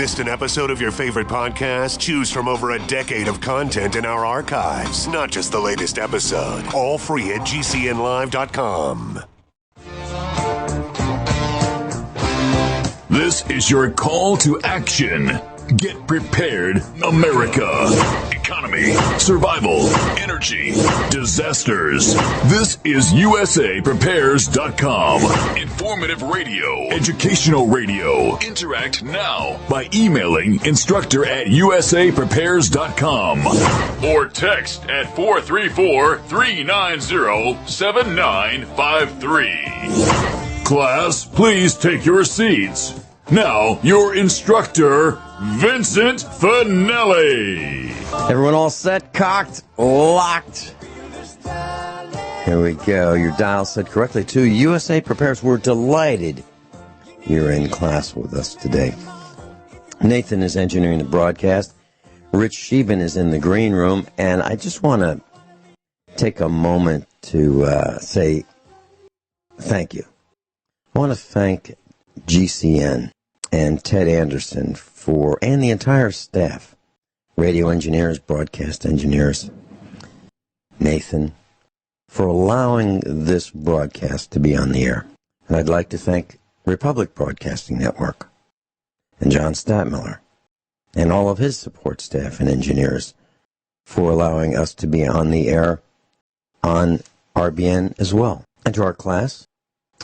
Missed an episode of your favorite podcast? Choose from over a decade of content in our archives, not just the latest episode. All free at GCNlive.com. This is your call to action. Get prepared, America. Economy, survival, energy, disasters. This is USAPrepares.com. Informative radio, educational radio. Interact now by emailing instructor@USAPrepares.com or text at 434-390-7953. Class, please take your seats. Now, your instructor, Vincent Finelli. Everyone all set, cocked, locked. Here we go. Your dial set correctly to USA Prepares. We're delighted you're in class with us today. Nathan is engineering the broadcast. Rich Scheben is in the green room. And I just want to take a moment to say thank you. I want to thank GCN and Ted Anderson and the entire staff, radio engineers, broadcast engineers, Nathan, for allowing this broadcast to be on the air. And I'd like to thank Republic Broadcasting Network and John Statmiller and all of his support staff and engineers for allowing us to be on the air on RBN as well. And to our class,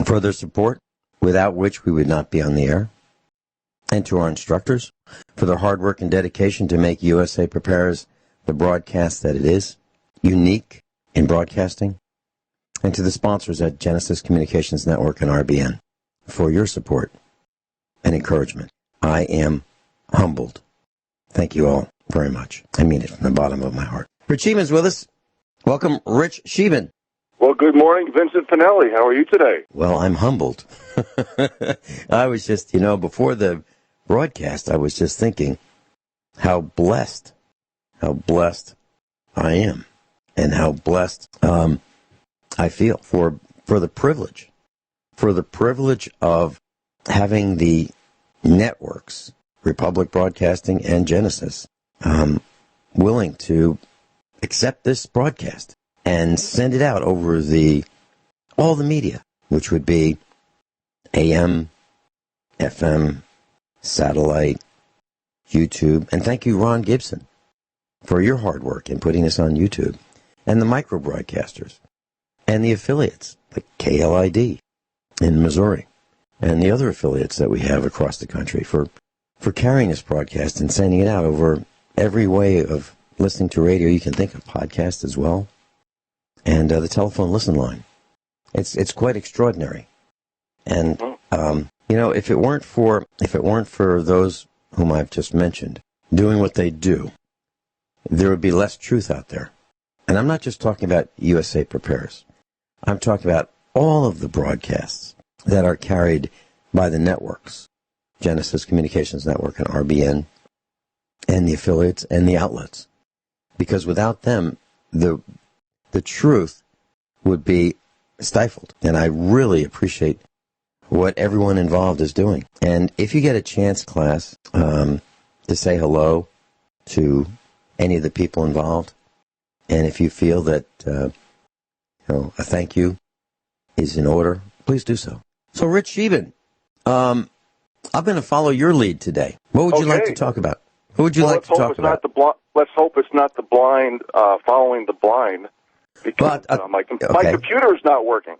for their support, without which we would not be on the air. And to our instructors for their hard work and dedication to make USA Prepares the broadcast that it is, unique in broadcasting. And to the sponsors at Genesis Communications Network and RBN for your support and encouragement. I am humbled. Thank you all very much. I mean it from the bottom of my heart. Rich Scheben is with us. Welcome, Rich Scheben. Well, good morning, Vincent Finelli. How are you today? Well, I'm humbled. I was just, before the broadcast, I was just thinking how blessed I am and how blessed I feel for the privilege of having the networks, Republic Broadcasting and Genesis, willing to accept this broadcast and send it out over all the media, which would be AM, FM, satellite, YouTube. And thank you, Ron Gibson, for your hard work in putting us on YouTube. And the micro broadcasters and the affiliates, like KLID in Missouri, and the other affiliates that we have across the country for carrying this broadcast and sending it out over every way of listening to radio you can think of, podcast as well. And the telephone listen line. It's quite extraordinary. And, if it weren't for those whom I've just mentioned doing what they do, there would be less truth out there. And I'm not just talking about USA Prepares. I'm talking about all of the broadcasts that are carried by the networks, Genesis Communications Network and RBN, and the affiliates and the outlets. Because without them, the truth would be stifled. And I really appreciate what everyone involved is doing. And if you get a chance, class, to say hello to any of the people involved, and if you feel that a thank you is in order, please do so. So, Rich Scheben, I'm going to follow your lead today. What would you like to talk about? Who would you like to talk about? Let's hope it's not the blind following the blind. Because my computer is not working.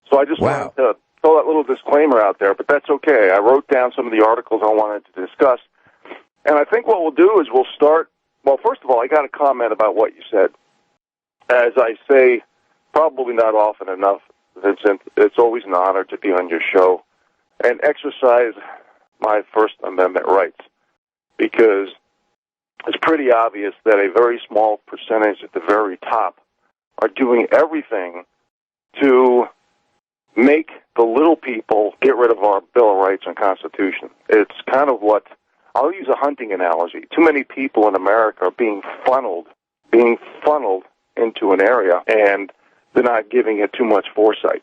So I just wanted to throw that little disclaimer out there, but that's okay. I wrote down some of the articles I wanted to discuss. And I think what we'll do is we'll start. Well, first of all, I got a comment about what you said. As I say, probably not often enough, Vincent, it's always an honor to be on your show and exercise my First Amendment rights, because it's pretty obvious that a very small percentage at the very top are doing everything to make the little people get rid of our Bill of Rights and Constitution. It's kind of what, I'll use a hunting analogy. Too many people in America are being funneled into an area, and they're not giving it too much foresight.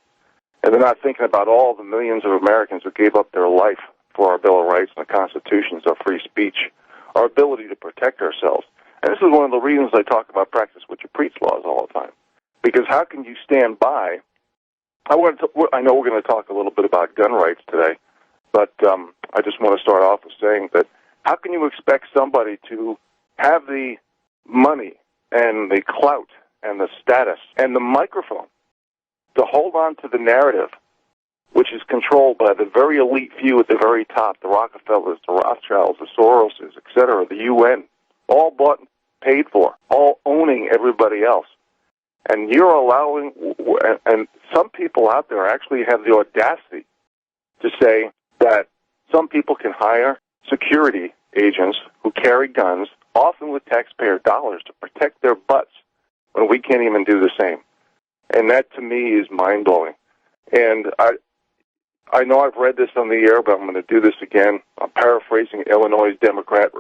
And they're not thinking about all the millions of Americans who gave up their life for our Bill of Rights and the Constitutions of free speech. speech, our ability to protect ourselves. And this is one of the reasons I talk about practice what you preach laws all the time. Because how can you stand by? I know we're going to talk a little bit about gun rights today, but I just want to start off with saying that how can you expect somebody to have the money and the clout and the status and the microphone to hold on to the narrative, which is controlled by the very elite few at the very top, the Rockefellers, the Rothschilds, the Soroses, etc., the UN, all bought and paid for, all owning everybody else. And you're allowing, and some people out there actually have the audacity to say that some people can hire security agents who carry guns, often with taxpayer dollars, to protect their butts when we can't even do the same. And that, to me, is mind-blowing. And I know I've read this on the air, but I'm going to do this again. I'm paraphrasing Illinois Democrat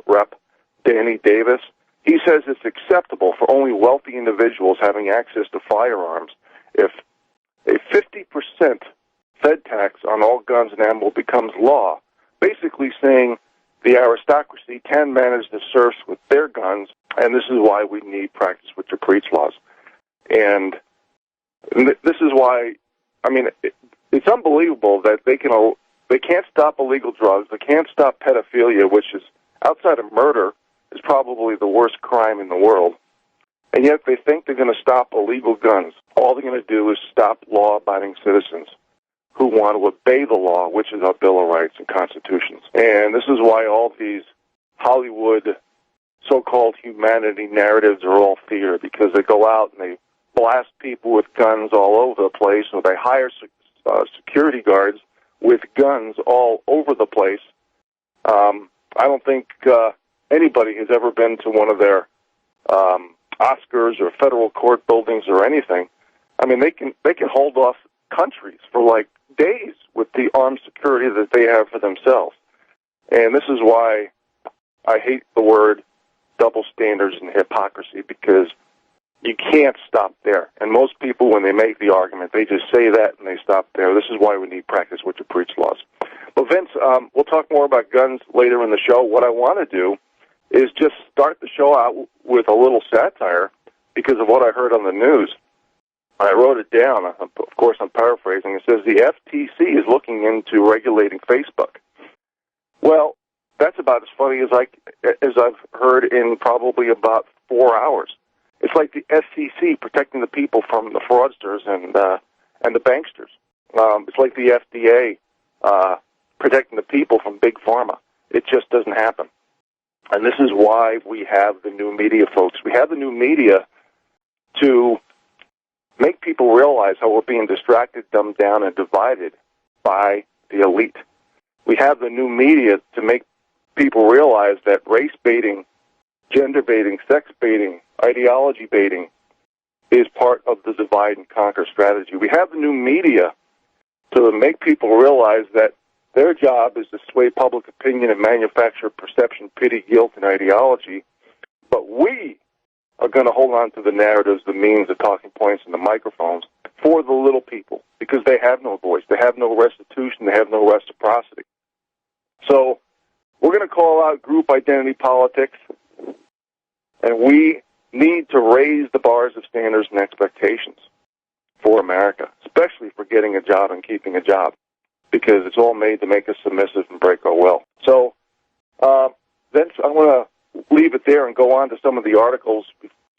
Rep. Danny Davis. He says it's acceptable for only wealthy individuals having access to firearms if a 50% Fed tax on all guns and ammo becomes law, basically saying the aristocracy can manage the serfs with their guns, and this is why we need practice what you preach laws. And this is why, I mean, it's unbelievable that they can't stop illegal drugs, they can't stop pedophilia, which is, outside of murder, is probably the worst crime in the world. And yet they think they're going to stop illegal guns. All they're going to do is stop law-abiding citizens who want to obey the law, which is our Bill of Rights and constitutions. And this is why all these Hollywood so-called humanity narratives are all fear, because they go out and they blast people with guns all over the place, or they hire security guards with guns all over the place. I don't think anybody has ever been to one of their Oscars or federal court buildings or anything. I mean, they can hold off countries for like days with the armed security that they have for themselves. And this is why I hate the word double standards and hypocrisy, because you can't stop there. And most people, when they make the argument, they just say that and they stop there. This is why we need practice what you preach laws. But Vince, we'll talk more about guns later in the show. What I want to do is just start the show out with a little satire because of what I heard on the news. I wrote it down. Of course, I'm paraphrasing. It says the FTC is looking into regulating Facebook. Well, that's about as funny as I've heard in probably about 4 hours. It's like the SEC protecting the people from the fraudsters and the banksters. It's like the FDA protecting the people from big pharma. It just doesn't happen. And this is why we have the new media, folks. We have the new media to make people realize how we're being distracted, dumbed down, and divided by the elite. We have the new media to make people realize that race baiting, gender baiting, sex baiting, ideology baiting is part of the divide and conquer strategy. We have the new media to make people realize that their job is to sway public opinion and manufacture perception, pity, guilt, and ideology. But we are going to hold on to the narratives, the memes, the talking points, and the microphones for the little people, because they have no voice, they have no restitution, they have no reciprocity. So we're going to call out group identity politics, and we need to raise the bars of standards and expectations for America, especially for getting a job and keeping a job, because it's all made to make us submissive and break our will. So then I want to leave it there and go on to some of the articles,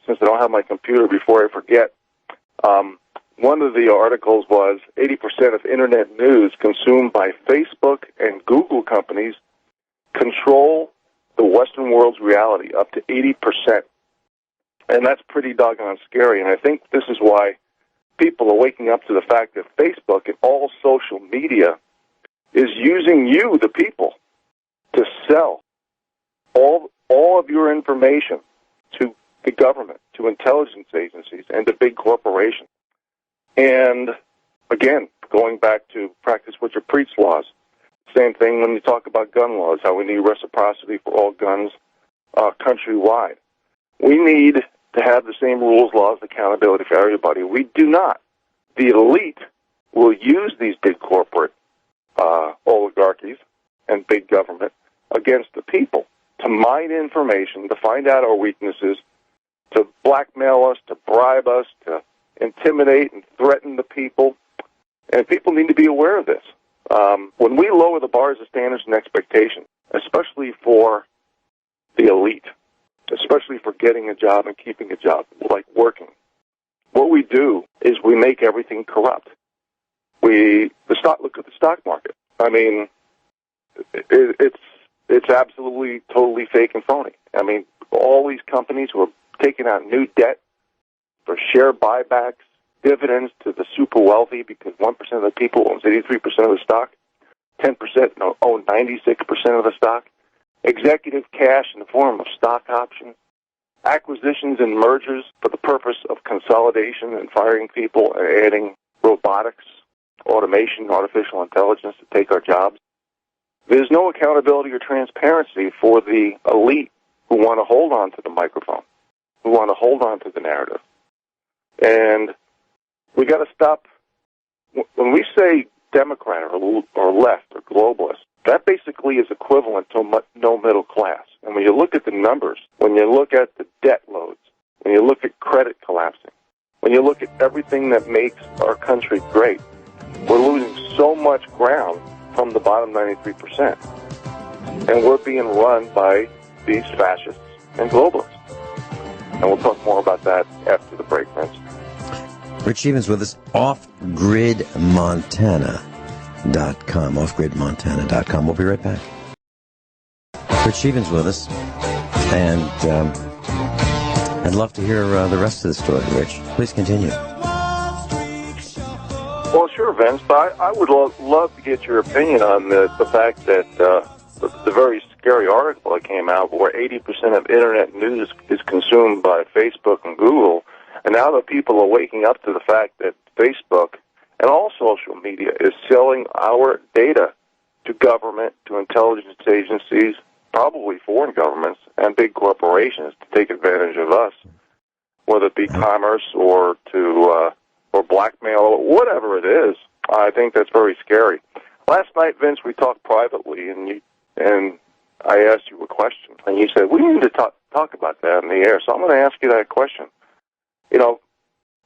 since I don't have my computer before I forget. One of the articles was 80% of Internet news consumed by Facebook and Google companies control the Western world's reality, up to 80%. And that's pretty doggone scary. And I think this is why people are waking up to the fact that Facebook and all social media is using you, the people, to sell all of your information to the government, to intelligence agencies, and to big corporations. And, again, going back to practice what you preach laws, same thing when you talk about gun laws, how we need reciprocity for all guns countrywide. We need to have the same rules, laws, accountability for everybody. We do not. The elite will use these big corporate oligarchies and big government against the people, to mine information, to find out our weaknesses, to blackmail us, to bribe us, to intimidate and threaten the people. And people need to be aware of this. When we lower the bars of standards and expectations, especially for the elite, especially for getting a job and keeping a job, like working, what we do is we make everything corrupt. Look at the stock market. I mean, it's absolutely, totally fake and phony. I mean, all these companies who are taking out new debt for share buybacks, dividends to the super wealthy because 1% of the people owns 83% of the stock, 10% own 96% of the stock, executive cash in the form of stock options, acquisitions and mergers for the purpose of consolidation and firing people and adding robotics, automation, artificial intelligence to take our jobs. There's no accountability or transparency for the elite who want to hold on to the microphone, who want to hold on to the narrative. And we got to stop. When we say Democrat or left or globalist, that basically is equivalent to no middle class. And when you look at the numbers, when you look at the debt loads, when you look at credit collapsing, when you look at everything that makes our country great, we're losing so much ground from the bottom 93%. And we're being run by these fascists and globalists. And we'll talk more about that after the break, Vince. Rich Sheben's with us, offgridmontana.com, offgridmontana.com. We'll be right back. Rich Sheben's with us, and I'd love to hear the rest of the story, Rich. Please continue. Well, sure, Vince, but I would love to get your opinion on the fact that the very scary article that came out where 80% of Internet news is consumed by Facebook and Google, and now that people are waking up to the fact that Facebook and all social media is selling our data to government, to intelligence agencies, probably foreign governments, and big corporations to take advantage of us, whether it be commerce or to or blackmail or whatever it is. I think that's very scary. Last night, Vince, we talked privately, and I asked you a question, and you said, we need to talk about that in the air, so I'm going to ask you that question. You know,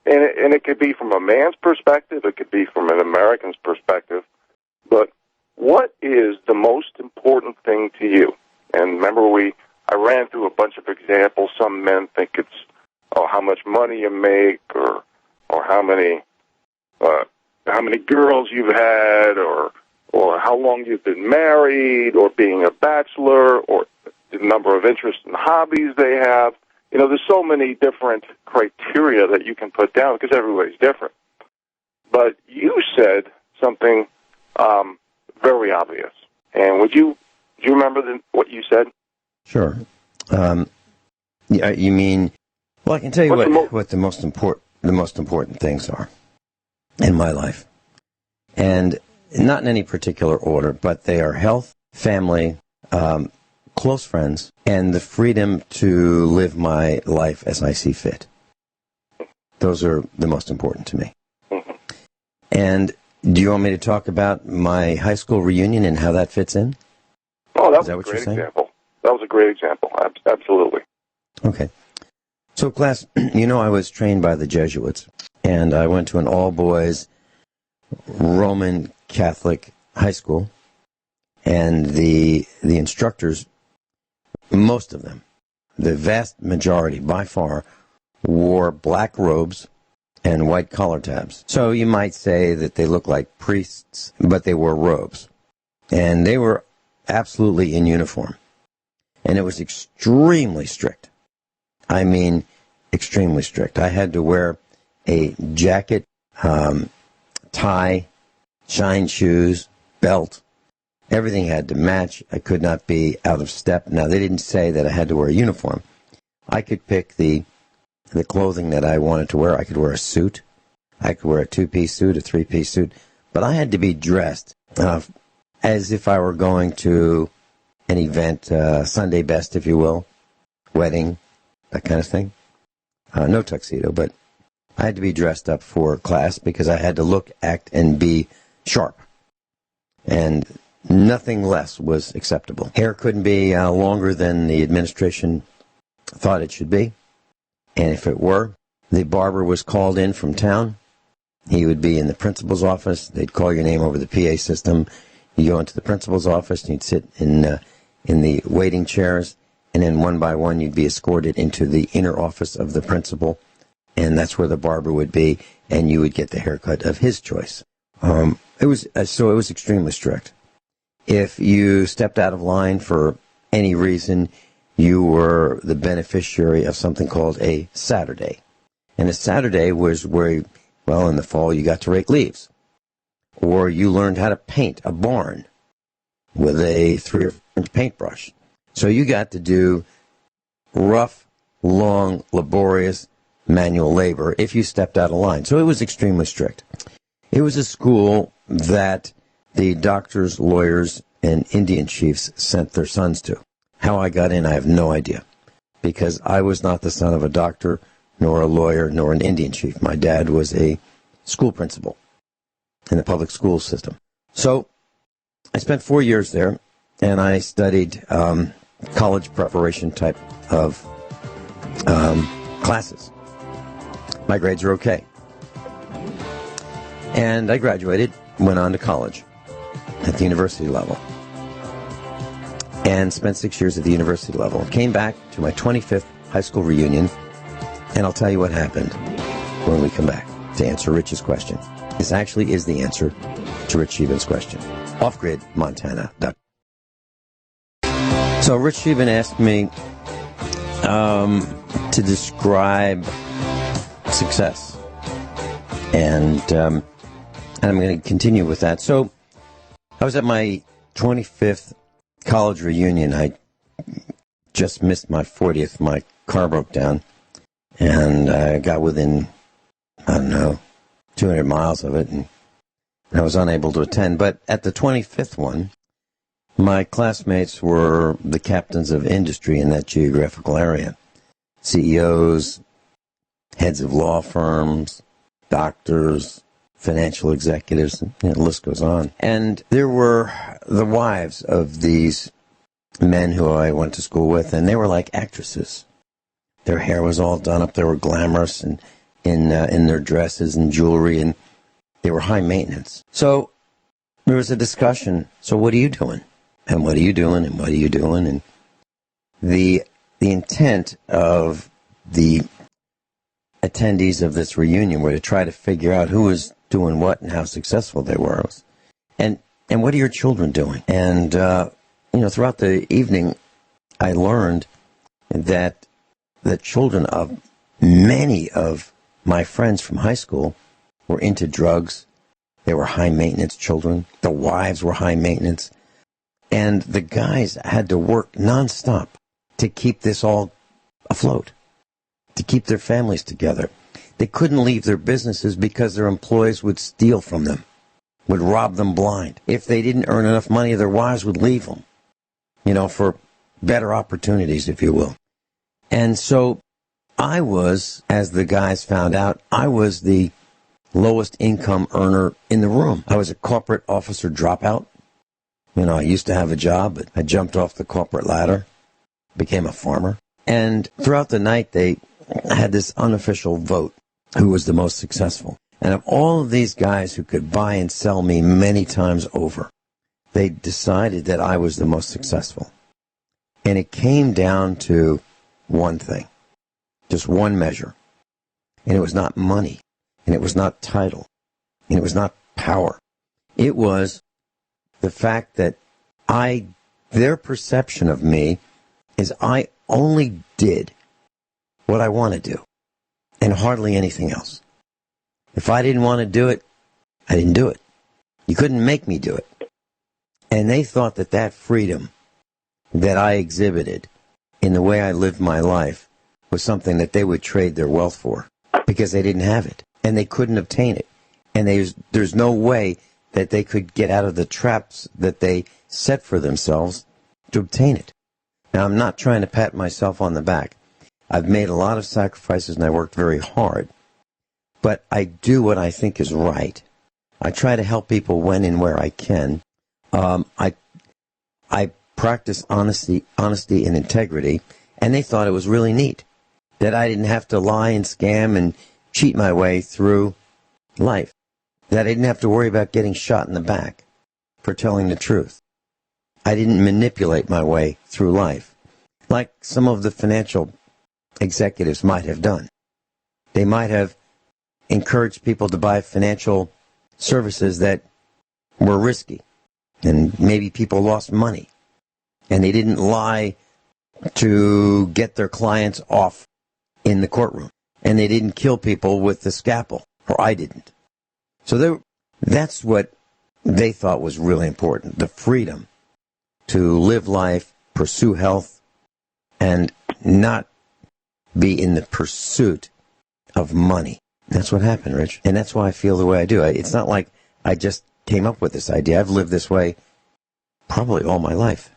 and it could be from a man's perspective, it could be from an American's perspective, but what is the most important thing to you? And remember, I ran through a bunch of examples. Some men think it's how much money you make, or how many girls you've had, or how long you've been married, or being a bachelor, or the number of interests and hobbies they have. You know, there's so many different criteria that you can put down because everybody's different. But you said something very obvious. And do you remember what you said? Sure. Yeah, you mean? Well, I can tell you what the most important things are in my life, and not in any particular order, but they are health, family, close friends, and the freedom to live my life as I see fit. Those are the most important to me. Mm-hmm. And do you want me to talk about my high school reunion and how that fits in? Oh, that was a great example. That was a great example. Absolutely. Okay. So, class, you know I was trained by the Jesuits, and I went to an all-boys Roman Catholic high school, and the instructors, most of them, the vast majority, by far, wore black robes and white collar tabs. So you might say that they look like priests, but they wore robes. And they were absolutely in uniform. And it was extremely strict. I mean, extremely strict. I had to wear a jacket, tie, shine shoes, belt. Everything had to match. I could not be out of step. Now, they didn't say that I had to wear a uniform. I could pick the clothing that I wanted to wear. I could wear a suit. I could wear a two-piece suit, a three-piece suit. But I had to be dressed as if I were going to an event, Sunday best, if you will, wedding, that kind of thing. No tuxedo, but I had to be dressed up for class because I had to look, act, and be sharp. And Nothing less was acceptable. Hair couldn't be longer than the administration thought it should be. And if it were, the barber was called in from town. He would be in the principal's office. They'd call your name over the PA system. You go into the principal's office, and you'd sit in the waiting chairs, and then one by one you'd be escorted into the inner office of the principal, and that's where the barber would be, and you would get the haircut of his choice. It was extremely strict. If you stepped out of line for any reason, you were the beneficiary of something called a Saturday. And a Saturday was where, well, in the fall you got to rake leaves. Or you learned how to paint a barn with a 3 or 4 inch paintbrush. So you got to do rough, long, laborious manual labor if you stepped out of line. So it was extremely strict. It was a school that the doctors, lawyers, and Indian chiefs sent their sons to. How I got in, I have no idea, because I was not the son of a doctor, nor a lawyer, nor an Indian chief. My dad was a school principal in the public school system. So I spent 4 years there, and I studied college preparation type of classes. My grades are okay. And I graduated, went on to college at the university level, and spent 6 years at the university level. Came back to my 25th high school reunion, and I'll tell you what happened when we come back to answer Rich's question. This actually is the answer to Rich Sheben's question. Off-grid, Montana. So Rich Sheben asked me to describe success, and I'm going to continue with that. So I was at my 25th college reunion. I just missed my 40th. My car broke down, and I got within, 200 miles of it, and I was unable to attend. But at the 25th one, my classmates were the captains of industry in that geographical area. CEOs, heads of law firms, doctors, financial executives, and the list goes on. And there were the wives of these men who I went to school with, and they were like actresses. Their hair was all done up. They were glamorous and in their dresses and jewelry, and they were high maintenance. So there was a discussion. So what are you doing? And what are you doing? And what are you doing? And the intent of the attendees of this reunion were to try to figure out who was doing what and how successful they were. And what are your children doing? And, throughout the evening, I learned that the children of many of my friends from high school were into drugs. They were high-maintenance children. The wives were high-maintenance. And the guys had to work nonstop to keep this all afloat, to keep their families together. They couldn't leave their businesses because their employees would steal from them, would rob them blind. If they didn't earn enough money, their wives would leave them, for better opportunities, if you will. And so I was, as the guys found out, I was the lowest income earner in the room. I was a corporate officer dropout. I used to have a job, but I jumped off the corporate ladder, became a farmer. And throughout the night, they had this unofficial vote, who was the most successful. And of all of these guys who could buy and sell me many times over, they decided that I was the most successful. And it came down to one thing, just one measure. And it was not money, and it was not title, and it was not power. It was the fact that their perception of me is I only did what I want to do, and hardly anything else. If I didn't want to do it, I didn't do it. You couldn't make me do it. And they thought that freedom that I exhibited in the way I lived my life was something that they would trade their wealth for, because they didn't have it, and they couldn't obtain it. And there's no way that they could get out of the traps that they set for themselves to obtain it. Now, I'm not trying to pat myself on the back. I've made a lot of sacrifices, and I worked very hard. But I do what I think is right. I try to help people when and where I can. I practice honesty and integrity, and they thought it was really neat that I didn't have to lie and scam and cheat my way through life, that I didn't have to worry about getting shot in the back for telling the truth. I didn't manipulate my way through life like some of the financial executives might have done. They might have encouraged people to buy financial services that were risky, and maybe people lost money, and they didn't lie to get their clients off in the courtroom, and they didn't kill people with the scalpel, or I didn't. So that's what they thought was really important, the freedom to live life, pursue health, and not be in the pursuit of money. That's what happened, Rich. And that's why I feel the way I do. It's not like I just came up with this idea. I've lived this way probably all my life.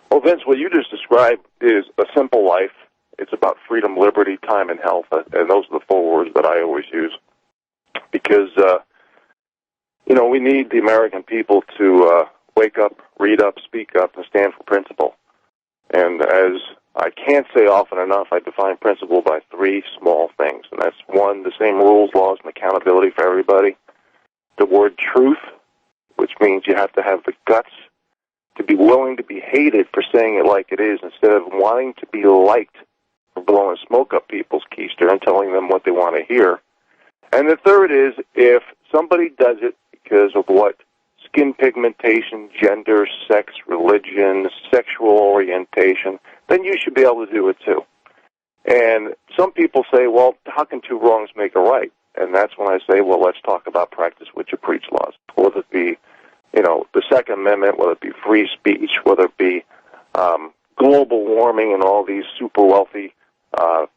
Well, Vince, what you just described is a simple life. It's about freedom, liberty, time, and health. And those are the 4 words that I always use. Because, we need the American people to wake up, read up, speak up, and stand for principle. And as I can't say often enough, I define principle by 3 small things. And that's 1, the same rules, laws, and accountability for everybody. The word truth, which means you have to have the guts to be willing to be hated for saying it like it is instead of wanting to be liked for blowing smoke up people's keister and telling them what they want to hear. And the third is if somebody does it because of what skin pigmentation, gender, sex, religion, sexual orientation, then you should be able to do it too. And some people say, well, how can 2 wrongs make a right? And that's when I say, well, let's talk about practice what you preach laws. Whether it be, the Second Amendment, whether it be free speech, whether it be global warming and all these super wealthy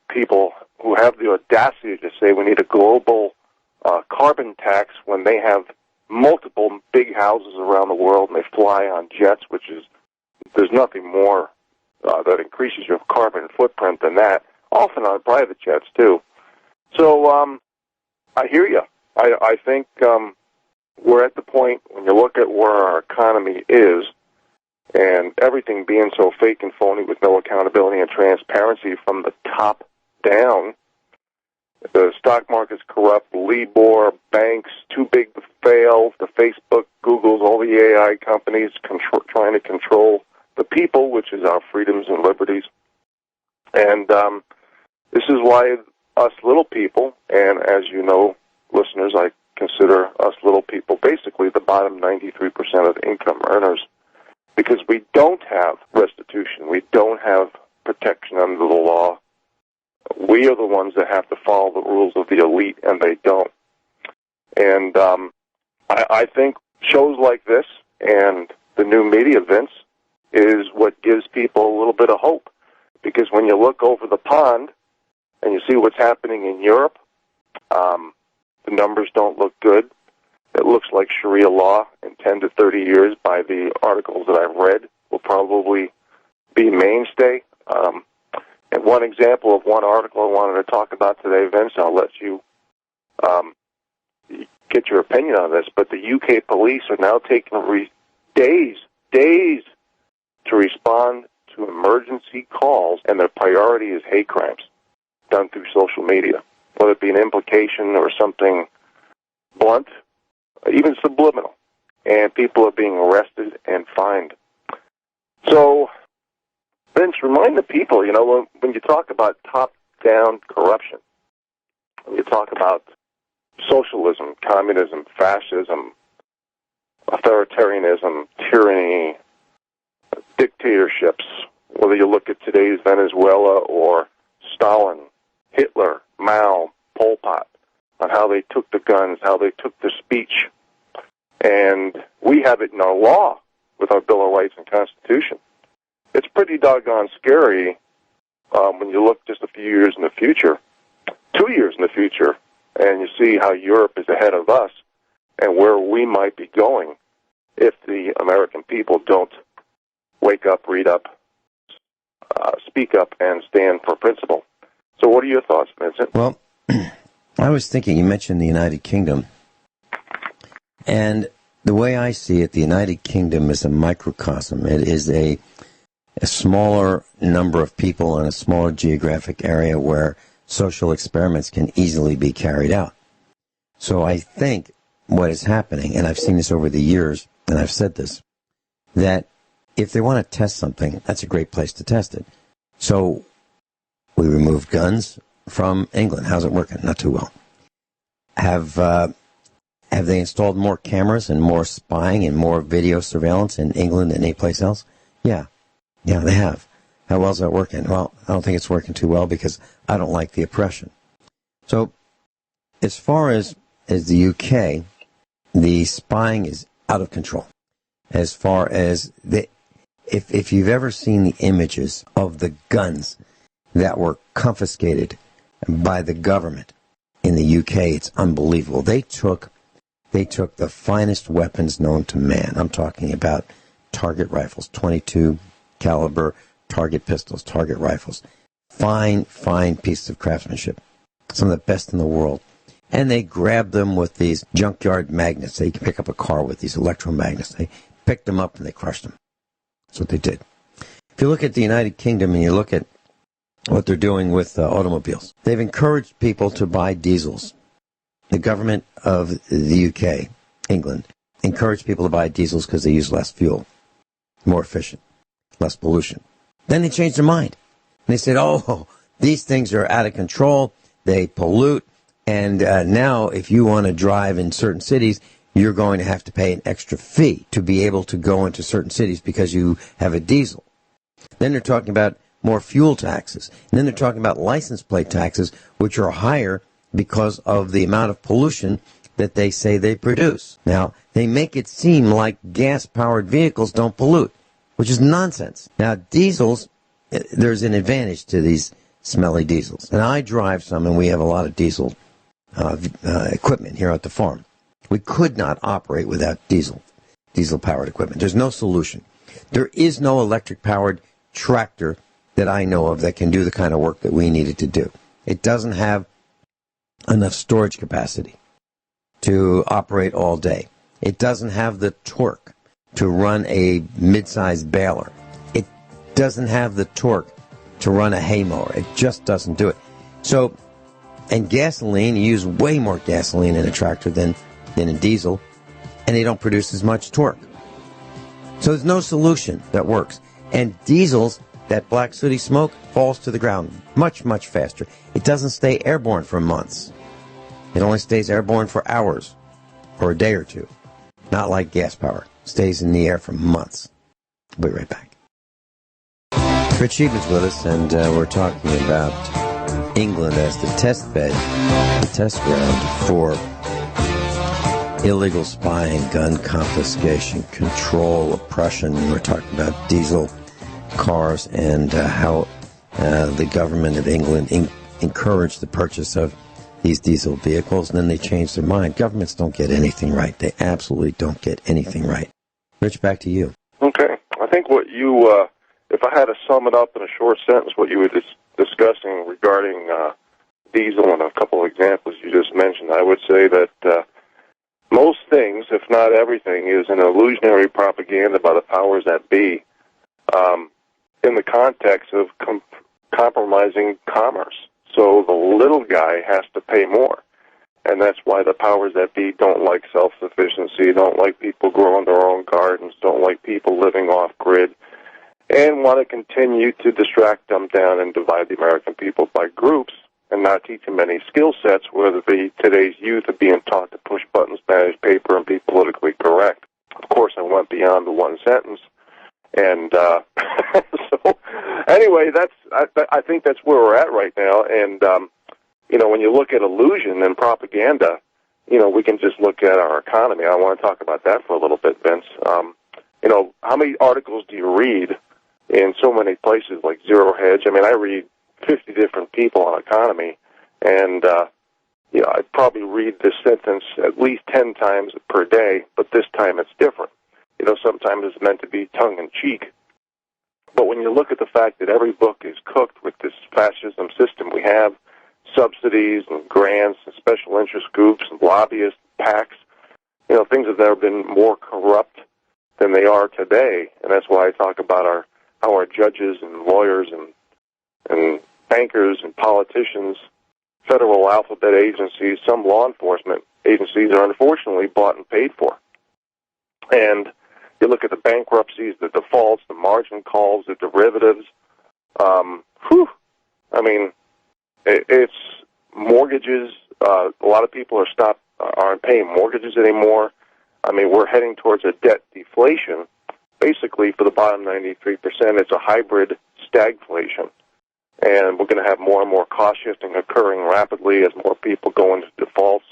people who have the audacity to say we need a global carbon tax when they have multiple big houses around the world and they fly on jets, there's nothing more that increases your carbon footprint than that, often on private jets too. So I hear you. I think we're at the point when you look at where our economy is and everything being so fake and phony with no accountability and transparency from the top down. The stock market's corrupt, Libor, banks, too big to fail, the Facebook, Googles, all the AI companies trying to control the people, which is our freedoms and liberties. And this is why us little people, and as you know, listeners, I consider us little people basically the bottom 93% of income earners, because we don't have restitution, we don't have protection under the law. We are the ones that have to follow the rules of the elite, and they don't. And I think shows like this and the new media, Vince, is what gives people a little bit of hope. Because when you look over the pond and you see what's happening in Europe, the numbers don't look good. It looks like Sharia law in 10 to 30 years, by the articles that I've read, will probably be mainstay. And one example of one article I wanted to talk about today, Vince, I'll let you get your opinion on this, but the UK police are now taking days to respond to emergency calls, and their priority is hate crimes done through social media, whether it be an implication or something blunt, even subliminal, and people are being arrested and fined. So, Vince, remind the people, when you talk about top-down corruption, when you talk about socialism, communism, fascism, authoritarianism, tyranny, dictatorships, whether you look at today's Venezuela or Stalin, Hitler, Mao, Pol Pot, on how they took the guns, how they took the speech. And we have it in our law with our Bill of Rights and Constitution. It's pretty doggone scary when you look just a few years in the future, 2 years in the future, and you see how Europe is ahead of us and where we might be going if the American people don't wake up, read up, speak up, and stand for principle. So what are your thoughts, Vincent? Well, I was thinking, you mentioned the United Kingdom, and the way I see it, the United Kingdom is a microcosm. It is a smaller number of people in a smaller geographic area where social experiments can easily be carried out. So I think what is happening, and I've seen this over the years, and I've said this, that if they want to test something, that's a great place to test it. So we removed guns from England. How's it working? Not too well. Have they installed more cameras and more spying and more video surveillance in England than any place else? Yeah, they have. How well is that working? Well, I don't think it's working too well because I don't like the oppression. So as far as the UK, the spying is out of control. As far as if you've ever seen the images of the guns that were confiscated by the government in the UK, it's unbelievable. They took the finest weapons known to man. I'm talking about target rifles, 22 caliber target pistols, target rifles. Fine pieces of craftsmanship. Some of the best in the world. And they grabbed them with these junkyard magnets. They can pick up a car with these electromagnets. They picked them up and they crushed them. That's what they did. If you look at the United Kingdom and you look at what they're doing with automobiles, they've encouraged people to buy diesels. The government of the UK, England, encouraged people to buy diesels because they use less fuel, more efficient, less pollution. Then they changed their mind. And they said, oh, these things are out of control, they pollute, and now if you want to drive in certain cities, you're going to have to pay an extra fee to be able to go into certain cities because you have a diesel. Then they're talking about more fuel taxes. And then they're talking about license plate taxes, which are higher because of the amount of pollution that they say they produce. Now, they make it seem like gas-powered vehicles don't pollute, which is nonsense. Now, diesels, there's an advantage to these smelly diesels. And I drive some, and we have a lot of diesel equipment here at the farm. We could not operate without diesel-powered equipment. There's no solution. There is no electric-powered tractor that I know of that can do the kind of work that we needed to do. It doesn't have enough storage capacity to operate all day. It doesn't have the torque to run a mid-sized baler. It doesn't have the torque to run a hay mower. It just doesn't do it. So, and gasoline, you use way more gasoline in a tractor than in diesel, and they don't produce as much torque. So there's no solution that works. And diesels, that black sooty smoke, falls to the ground much, much faster. It doesn't stay airborne for months. It only stays airborne for hours or a day or two. Not like gas power. It stays in the air for months. We'll be right back. Rich Sheben's with us, and we're talking about England as the test bed, the test ground for illegal spying, gun confiscation, control, oppression. We're talking about diesel cars and how the government of England encouraged the purchase of these diesel vehicles, and then they changed their mind. Governments don't get anything right. They absolutely don't get anything right. Rich, back to you. Okay. I think what you, if I had to sum it up in a short sentence, what you were discussing regarding diesel and a couple of examples you just mentioned, I would say that most things, if not everything, is an illusionary propaganda by the powers that be in the context of compromising commerce. So the little guy has to pay more. And that's why the powers that be don't like self-sufficiency, don't like people growing their own gardens, don't like people living off-grid, and want to continue to distract them down and divide the American people by groups and not teach them any skill sets where today's youth are being taught to push buttons, manage paper, and be politically correct. Of course, I went beyond the one sentence. And so, anyway, I think that's where we're at right now. And, when you look at illusion and propaganda, we can just look at our economy. I want to talk about that for a little bit, Vince. How many articles do you read in so many places like Zero Hedge? I mean, I read 50 different people on economy, and, I probably read this sentence at least 10 times per day, but this time it's different. Sometimes it's meant to be tongue-in-cheek. But when you look at the fact that every book is cooked with this fascism system we have, subsidies and grants and special interest groups and lobbyists, PACs, things have never been more corrupt than they are today, and that's why I talk about how our judges and lawyers and bankers and politicians, federal alphabet agencies, some law enforcement agencies are unfortunately bought and paid for. And you look at the bankruptcies, the defaults, the margin calls, the derivatives. It's mortgages. A lot of people aren't paying mortgages anymore. We're heading towards a debt deflation. Basically, for the bottom 93%, it's a hybrid stagflation. And we're going to have more and more cost shifting occurring rapidly as more people go into defaults.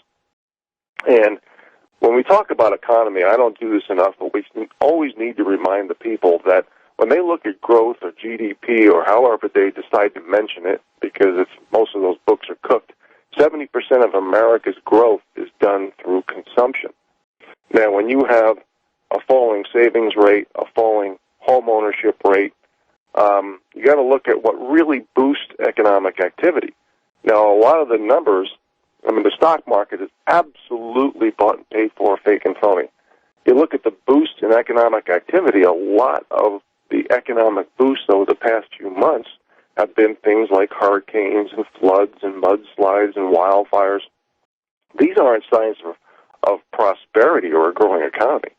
And when we talk about economy, I don't do this enough, but we always need to remind the people that when they look at growth or GDP or however they decide to mention it, because most of those books are cooked, 70% of America's growth is done through consumption. Now, when you have a falling savings rate, a falling home ownership rate, you got to look at what really boosts economic activity. Now, a lot of the numbers, the stock market is absolutely bought and paid for, fake and phony. You look at the boost in economic activity, a lot of the economic boosts over the past few months have been things like hurricanes and floods and mudslides and wildfires. These aren't signs of prosperity or a growing economy.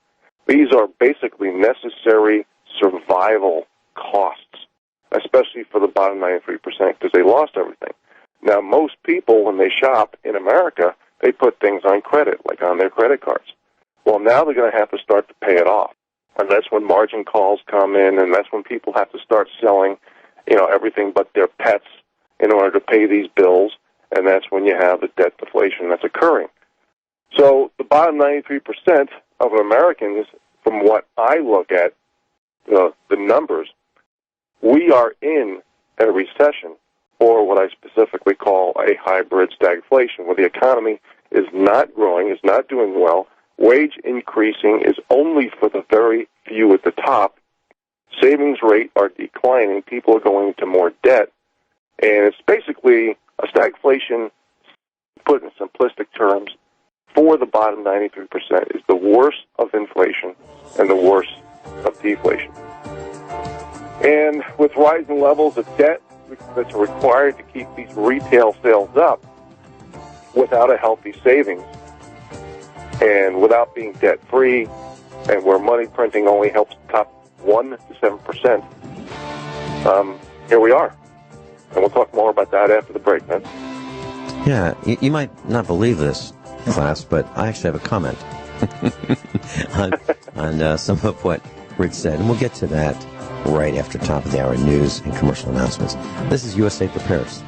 These are basically necessary survival costs, especially for the bottom 93% because they lost everything. Now, most people, when they shop in America, they put things on credit, like on their credit cards. Well, now they're going to have to start to pay it off. And that's when margin calls come in, and that's when people have to start selling, everything but their pets in order to pay these bills, and that's when you have the debt deflation that's occurring. So the bottom 93% of Americans, from what I look at, the numbers, we are in a recession, or what I specifically call a hybrid stagflation, where the economy is not growing, is not doing well, wage increasing is only for the very few at the top, savings rate are declining, people are going into more debt, and it's basically a stagflation, put in simplistic terms, for the bottom 93% is the worst of inflation and the worst of deflation. And with rising levels of debt that's required to keep these retail sales up without a healthy savings and without being debt-free, and where money printing only helps the top 1 to 7%, here we are. And we'll talk more about that after the break, man. Yeah, you might not believe this, class, but I actually have a comment on some of what Rich said, and we'll get to that right after top of the hour news and commercial announcements. This is USA Prepares.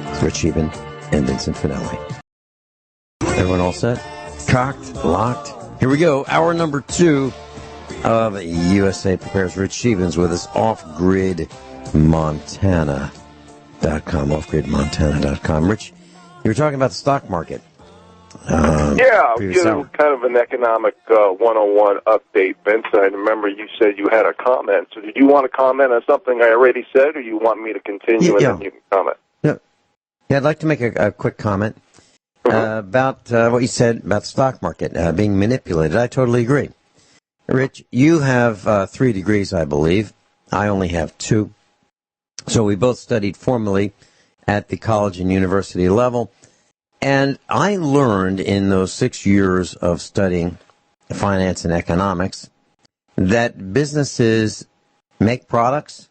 It's Rich Scheben and Vincent Finelli. Everyone all set? Cocked? Locked? Here we go. Hour number 2 of USA Prepares. Rich Scheben's with us. Offgridmontana.com. Offgridmontana.com. Rich, you were talking about the stock market. Kind of an economic 101 update, Vince. I remember you said you had a comment. So did you want to comment on something I already said, or you want me to continue and then you can comment? Yeah, I'd like to make a quick comment about what you said about the stock market being manipulated. I totally agree. Rich, you have 3 degrees, I believe. I only have 2. So we both studied formally at the college and university level. And I learned in those 6 years of studying finance and economics that businesses make products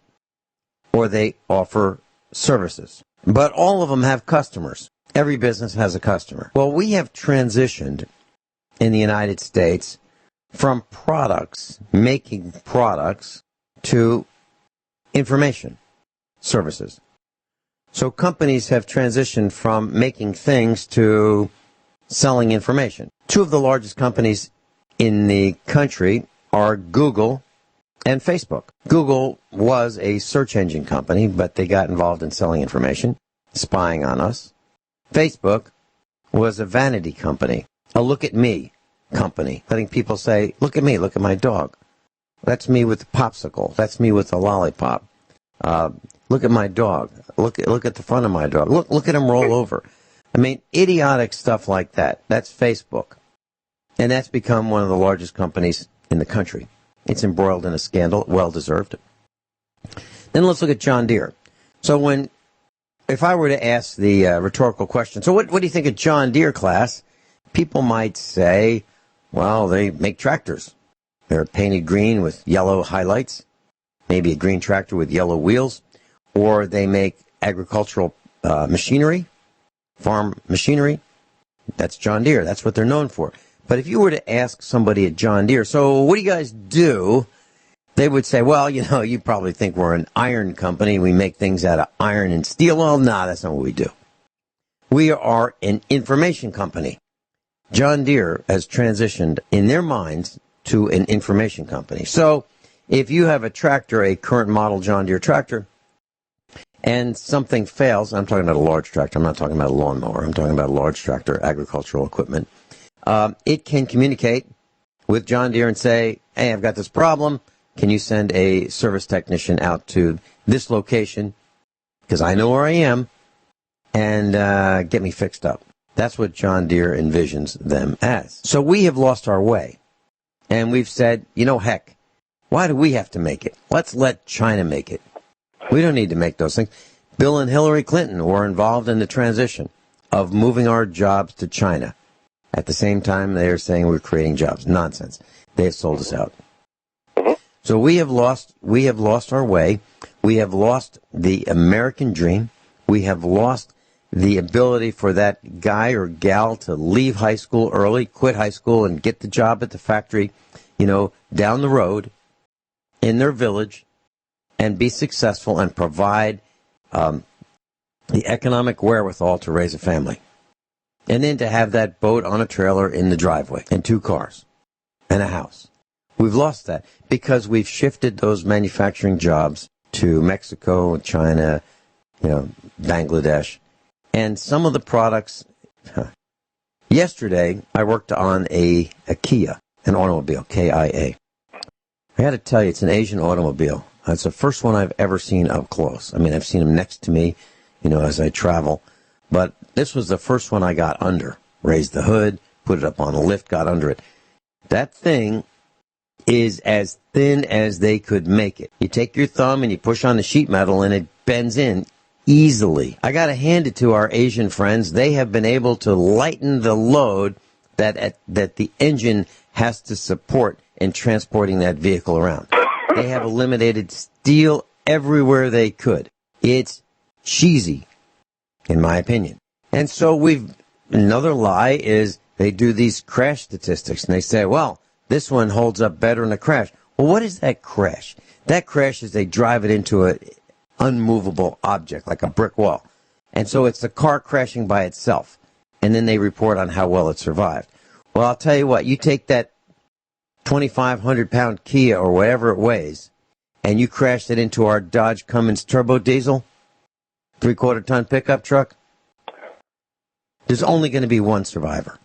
or they offer services. But all of them have customers. Every business has a customer. Well, we have transitioned in the United States from making products, to information services. So companies have transitioned from making things to selling information. 2 of the largest companies in the country are Google and Facebook. Google was a search engine company, but they got involved in selling information, spying on us. Facebook was a vanity company, a look at me company, letting people say, look at me, look at my dog. That's me with the popsicle. That's me with the lollipop. Look at my dog. Look at the front of my dog. Look at him roll over. I mean, idiotic stuff like that. That's Facebook. And that's become one of the largest companies in the country. It's embroiled in a scandal, well-deserved. Then let's look at John Deere. So if I were to ask the rhetorical question, so what do you think of John Deere, class? People might say, well, they make tractors. They're painted green with yellow highlights, maybe a green tractor with yellow wheels, or they make agricultural machinery, farm machinery. That's John Deere. That's what they're known for. But if you were to ask somebody at John Deere, so what do you guys do? They would say, well, you probably think we're an iron company. We make things out of iron and steel. Well, no, that's not what we do. We are an information company. John Deere has transitioned in their minds to an information company. So if you have a tractor, a current model John Deere tractor, and something fails, I'm talking about a large tractor. I'm not talking about a lawnmower. I'm talking about a large tractor, agricultural equipment. It can communicate with John Deere and say, hey, I've got this problem. Can you send a service technician out to this location, because I know where I am, and get me fixed up? That's what John Deere envisions them as. So we have lost our way, and we've said, heck, why do we have to make it? Let's let China make it. We don't need to make those things. Bill and Hillary Clinton were involved in the transition of moving our jobs to China. At the same time, they are saying we're creating jobs. Nonsense. They have sold us out. So we have lost our way. We have lost the American dream. We have lost the ability for that guy or gal to leave high school early, quit high school, and get the job at the factory, down the road in their village, and be successful and provide the economic wherewithal to raise a family. And then to have that boat on a trailer in the driveway, and 2 cars, and a house. We've lost that because we've shifted those manufacturing jobs to Mexico, China, Bangladesh. And some of the products... Yesterday, I worked on a Kia, an automobile, K-I-A. I got to tell you, it's an Asian automobile. It's the first one I've ever seen up close. I mean, I've seen them next to me, as I travel. But this was the first one I got under. Raised the hood, put it up on a lift, got under it. That thing is as thin as they could make it. You take your thumb and you push on the sheet metal and it bends in easily. I got to hand it to our Asian friends. They have been able to lighten the load that the engine has to support in transporting that vehicle around. They have eliminated steel everywhere they could. It's cheesy, in my opinion. And so another lie is they do these crash statistics and they say, well, this one holds up better in a crash. Well, what is that crash? That crash is they drive it into an unmovable object, like a brick wall. And so it's the car crashing by itself. And then they report on how well it survived. Well, I'll tell you what, you take that 2,500-pound Kia or whatever it weighs, and you crashed it into our Dodge Cummins turbo diesel, 3/4-ton pickup truck, there's only going to be one survivor,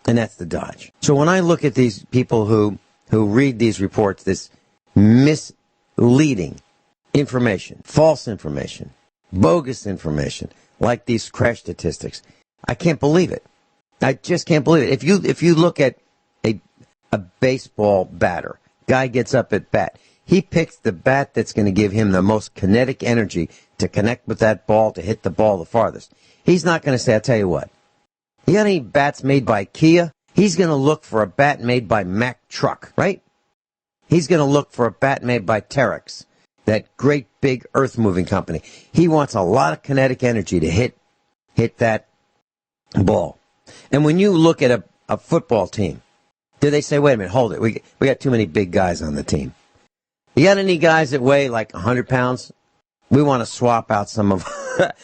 and that's the Dodge. So when I look at these people who read these reports, this misleading information, false information, bogus information, like these crash statistics, I can't believe it. I just can't believe it. If you look at a baseball batter, guy gets up at bat, he picks the bat that's going to give him the most kinetic energy to connect with that ball, to hit the ball the farthest. He's not going to say, I'll tell you what, you got any bats made by Kia? He's going to look for a bat made by Mack Truck, right? He's going to look for a bat made by Terex, that great big earth-moving company. He wants a lot of kinetic energy to hit that ball. And when you look at a football team, do they say, wait a minute, hold it, we got too many big guys on the team? You got any guys that weigh like 100 pounds? We want to swap out some of our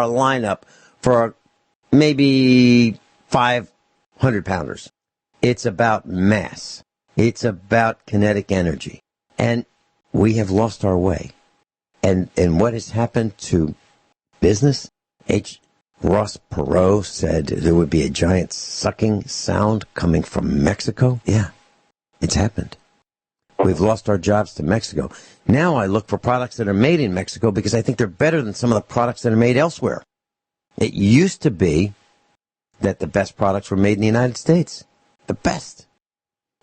lineup for maybe 500-pounders. It's about mass. It's about kinetic energy. And we have lost our way. And what has happened to business? Ross Perot said there would be a giant sucking sound coming from Mexico. Yeah, it's happened. We've lost our jobs to Mexico. Now I look for products that are made in Mexico because I think they're better than some of the products that are made elsewhere. It used to be that the best products were made in the United States. The best.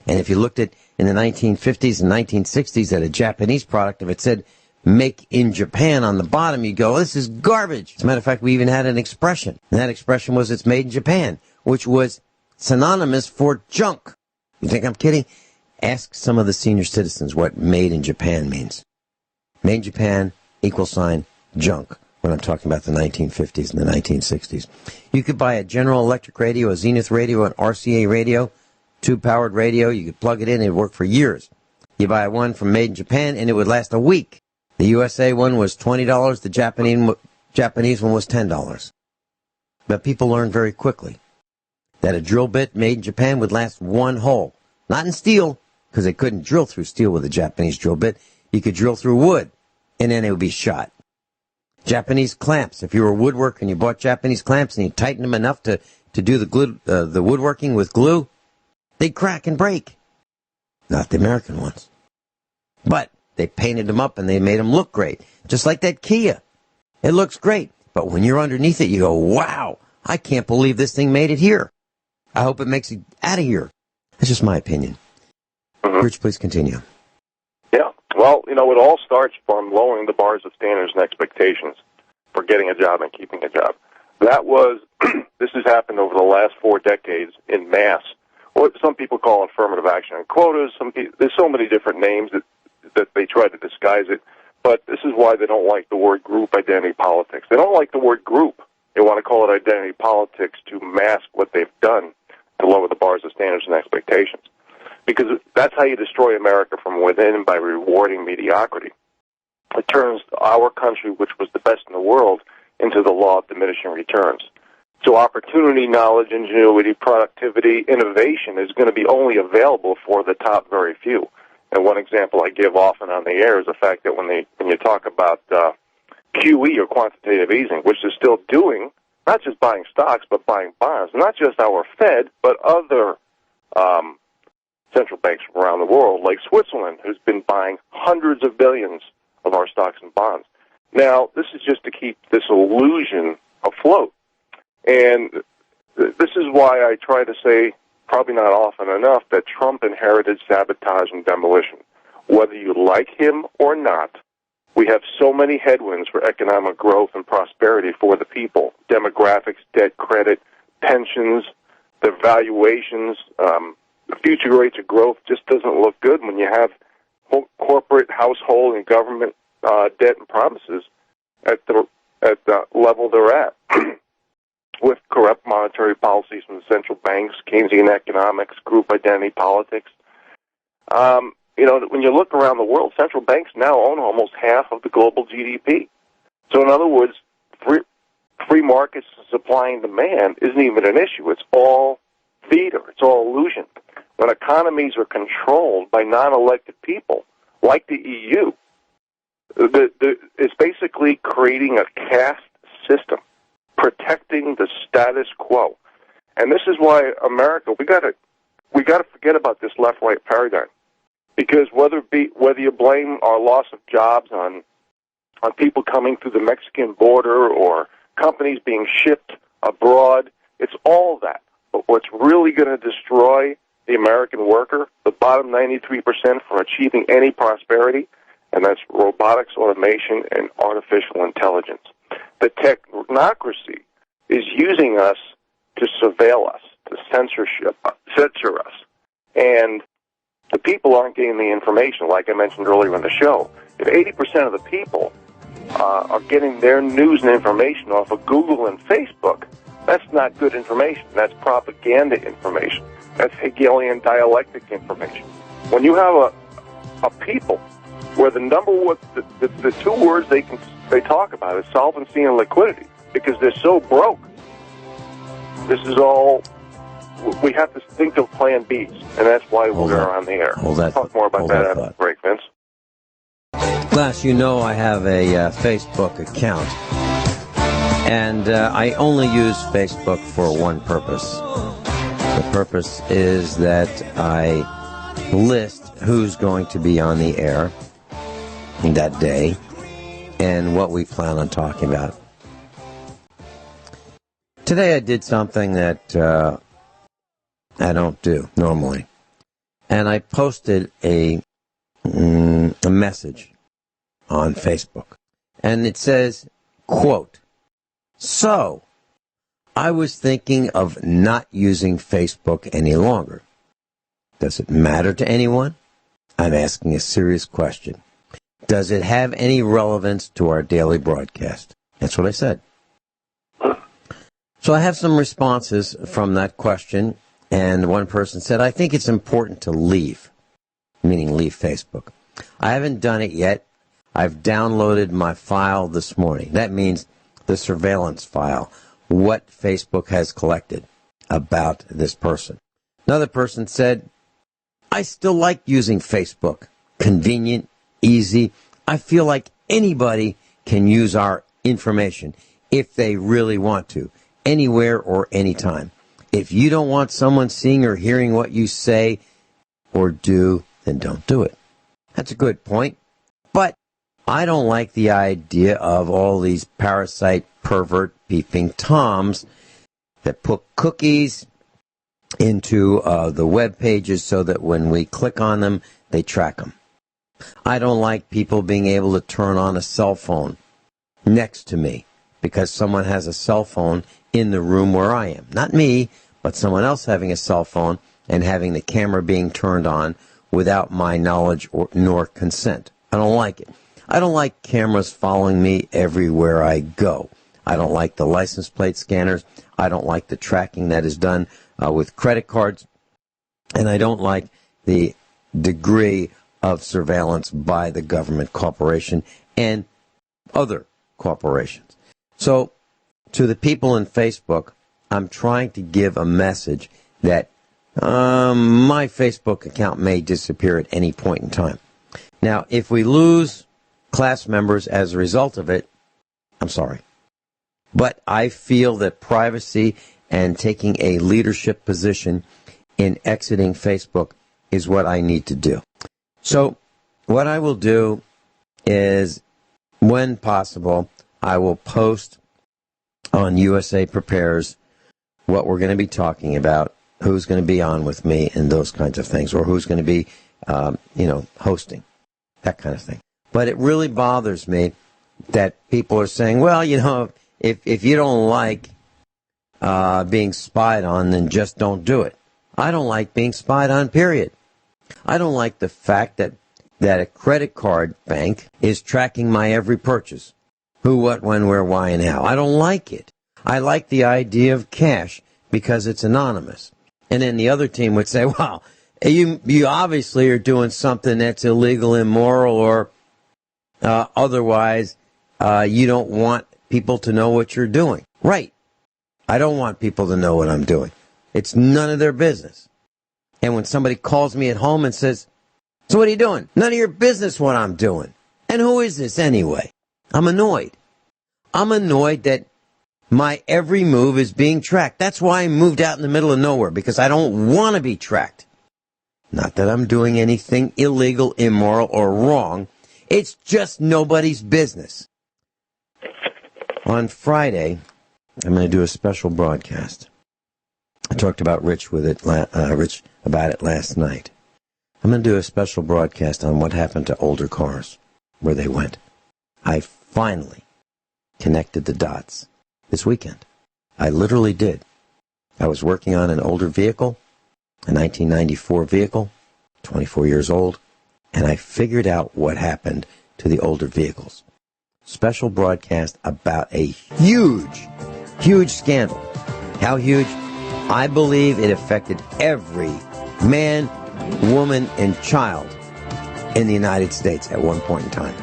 And if you looked at in the 1950s and 1960s at a Japanese product, if it said make in Japan on the bottom, you go, this is garbage. As a matter of fact, we even had an expression. And that expression was it's made in Japan, which was synonymous for junk. You think I'm kidding? Ask some of the senior citizens what made in Japan means. Made in Japan, =junk, when I'm talking about the 1950s and the 1960s. You could buy a General Electric radio, a Zenith radio, an RCA radio, tube-powered radio. You could plug it in, it would work for years. You buy one from Made in Japan, and it would last a week. The USA one was $20. The Japanese one was $10. But people learned very quickly that a drill bit made in Japan would last one hole. Not in steel, because they couldn't drill through steel with a Japanese drill bit. You could drill through wood, and then it would be shot. Japanese clamps. If you were a woodworker and you bought Japanese clamps and you tightened them enough to do the woodworking with glue, they'd crack and break. Not the American ones. But they painted them up and they made them look great. Just like that Kia. It looks great. But when you're underneath it, you go, wow, I can't believe this thing made it here. I hope it makes it out of here. That's just my opinion. Mm-hmm. Rich, please continue. Yeah. Well, it all starts from lowering the bars of standards and expectations for getting a job and keeping a job. That was, this has happened over the last 4 decades in mass. What some people call affirmative action and quotas. There's so many different names that they try to disguise it. But this is why they don't like the word group identity politics. They don't like the word group. They want to call it identity politics to mask what they've done to lower the bars of standards and expectations. Because that's how you destroy America from within, by rewarding mediocrity. It turns our country, which was the best in the world, into the law of diminishing returns. So opportunity, knowledge, ingenuity, productivity, innovation is going to be only available for the top very few. And one example I give often on the air is the fact that when you talk about QE, or quantitative easing, which is still doing, not just buying stocks, but buying bonds, not just our Fed, but other central banks from around the world, like Switzerland, who's been buying hundreds of billions of our stocks and bonds. Now, this is just to keep this illusion afloat. And this is why I try to say, probably not often enough, that Trump inherited sabotage and demolition. Whether you like him or not, we have so many headwinds for economic growth and prosperity for the people. Demographics, debt, credit, pensions, the valuations, the future rates of growth just doesn't look good when you have corporate, household, and government debt and promises at the level they're at. With corrupt monetary policies from the central banks, Keynesian economics, group identity politics. When you look around the world, central banks now own almost half of the global GDP. So in other words, free markets, supply and demand isn't even an issue. It's all theater. It's all illusion. When economies are controlled by non-elected people, like the EU, it's basically creating a caste system, protecting the status quo. And this is why America, we got to forget about this left-right paradigm. Because whether you blame our loss of jobs on people coming through the Mexican border or companies being shipped abroad, it's all that. But what's really going to destroy the American worker, the bottom 93% for achieving any prosperity, and that's robotics, automation, and artificial intelligence. The technocracy is using us to surveil us, to censor us. And the people aren't getting the information, like I mentioned earlier in the show. If 80% of the people are getting their news and information off of Google and Facebook, that's not good information. That's propaganda information. That's Hegelian dialectic information. When you have a people where the two words they talk about is solvency and liquidity, because they're so broke, this is all. We have to think of Plan Bs, and that's why we're on the air. We'll talk more about that after the break, Vince. Glass, I have a Facebook account, and I only use Facebook for one purpose. The purpose is that I list who's going to be on the air that day and what we plan on talking about. Today I did something that I don't do normally. And I posted a message on Facebook. And it says, quote, "So, I was thinking of not using Facebook any longer. Does it matter to anyone? I'm asking a serious question. Does it have any relevance to our daily broadcast?" That's what I said. So I have some responses from that question, and one person said, "I think it's important to leave," meaning leave Facebook. "I haven't done it yet. I've downloaded my file this morning." That means the surveillance file, what Facebook has collected about this person. Another person said, "I still like using Facebook. Convenient, easy. I feel like anybody can use our information if they really want to, anywhere or anytime. If you don't want someone seeing or hearing what you say or do, then don't do it." That's a good point. But I don't like the idea of all these parasite, pervert, peeping Toms that put cookies into the web pages so that when we click on them, they track them. I don't like people being able to turn on a cell phone next to me because someone has a cell phone in the room where I am. Not me, but someone else having a cell phone and having the camera being turned on without my knowledge nor consent. I don't like it. I don't like cameras following me everywhere I go. I don't like the license plate scanners. I don't like the tracking that is done with credit cards. And I don't like the degree of surveillance by the government corporation and other corporations. So, to the people in Facebook, I'm trying to give a message that my Facebook account may disappear at any point in time. Now, if we lose class members as a result of it, I'm sorry. But I feel that privacy and taking a leadership position in exiting Facebook is what I need to do. So, what I will do is, when possible, I will post on USA Prepares what we're going to be talking about, who's going to be on with me, and those kinds of things, or who's going to be, hosting, that kind of thing. But it really bothers me that people are saying, well, if you don't like being spied on, then just don't do it. I don't like being spied on, period. I don't like the fact that a credit card bank is tracking my every purchase. Who, what, when, where, why, and how. I don't like it. I like the idea of cash because it's anonymous. And then the other team would say, well, you obviously are doing something that's illegal, immoral, or otherwise you don't want people to know what you're doing. Right. I don't want people to know what I'm doing. It's none of their business. And when somebody calls me at home and says, "So what are you doing?" None of your business what I'm doing. And who is this anyway? I'm annoyed. I'm annoyed that my every move is being tracked. That's why I moved out in the middle of nowhere, because I don't want to be tracked. Not that I'm doing anything illegal, immoral, or wrong. It's just nobody's business. On Friday, I'm going to do a special broadcast. I talked about Rich about it last night. I'm going to do a special broadcast on what happened to older cars, where they went. I finally connected the dots this weekend. I literally did. I was working on an older vehicle, a 1994 vehicle, 24 years old, and I figured out what happened to the older vehicles. Special broadcast about a huge, huge scandal. How huge? I believe it affected every man, woman, and child in the United States at one point in time.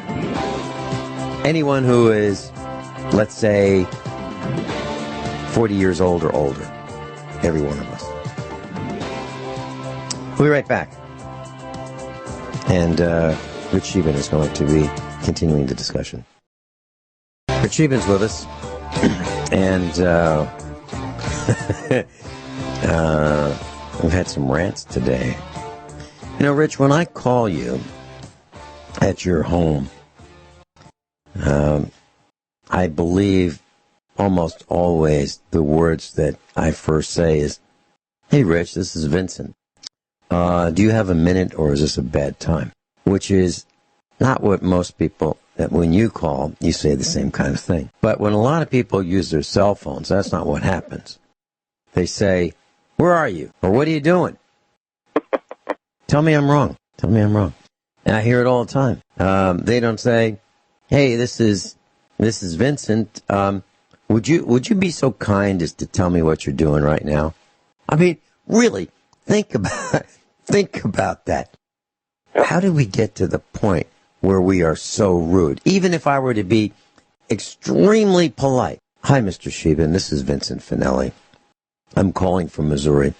Anyone who is, let's say, 40 years old or older. Every one of us. We'll be right back. And Rich Scheben is going to be continuing the discussion. Rich Scheben's with us. And we've had some rants today. Rich, when I call you at your home, I believe almost always the words that I first say is, "Hey, Rich, this is Vincent. Do you have a minute, or is this a bad time?" Which is not what most people, that when you call, you say the same kind of thing. But when a lot of people use their cell phones, that's not what happens. They say, "Where are you?" Or "What are you doing?" Tell me I'm wrong. Tell me I'm wrong. And I hear it all the time. They don't say, "Hey, this is Vincent. Would you be so kind as to tell me what you're doing right now?" I mean, really, think about that. How did we get to the point where we are so rude? Even if I were to be extremely polite. "Hi, Mr. Scheben. This is Vincent Finelli. I'm calling from Missouri.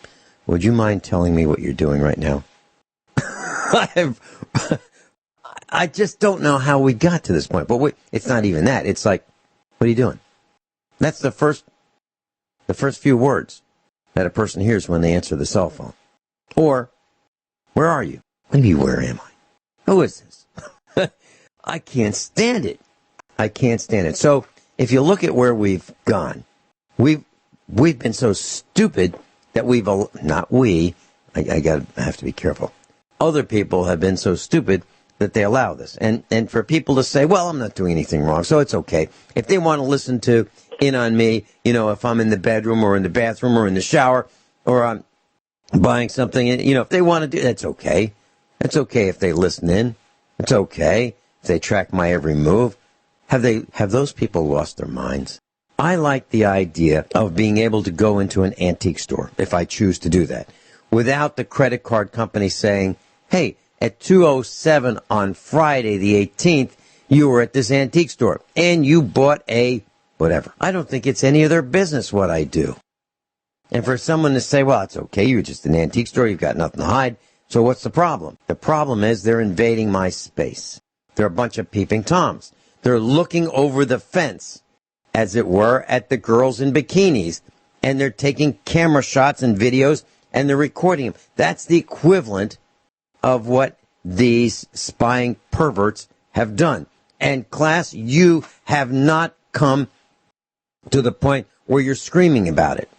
Would you mind telling me what you're doing right now?" I just don't know how we got to this point. But it's not even that. It's like, "What are you doing?" That's the first few words that a person hears when they answer the cell phone. Or, "Where are you?" What do you mean, where am I? Who is this? I can't stand it. I can't stand it. So, if you look at where we've gone, we've been so stupid that I have to be careful. Other people have been so stupid that they allow this. And for people to say, "Well, I'm not doing anything wrong, so it's okay." If they want to listen to in on me, if I'm in the bedroom or in the bathroom or in the shower or I'm buying something, if they want to do, that's okay. It's okay if they listen in. It's okay if they track my every move. Have those people lost their minds? I like the idea of being able to go into an antique store, if I choose to do that, without the credit card company saying, "Hey, at 2:07 on Friday the 18th, you were at this antique store, and you bought a whatever." I don't think it's any of their business what I do. And for someone to say, "Well, it's okay, you're just an antique store, you've got nothing to hide, so what's the problem?" The problem is they're invading my space. They're a bunch of peeping Toms. They're looking over the fence, as it were, at the girls in bikinis, and they're taking camera shots and videos, and they're recording them. That's the equivalent of what these spying perverts have done. And class, you have not come to the point where you're screaming about it.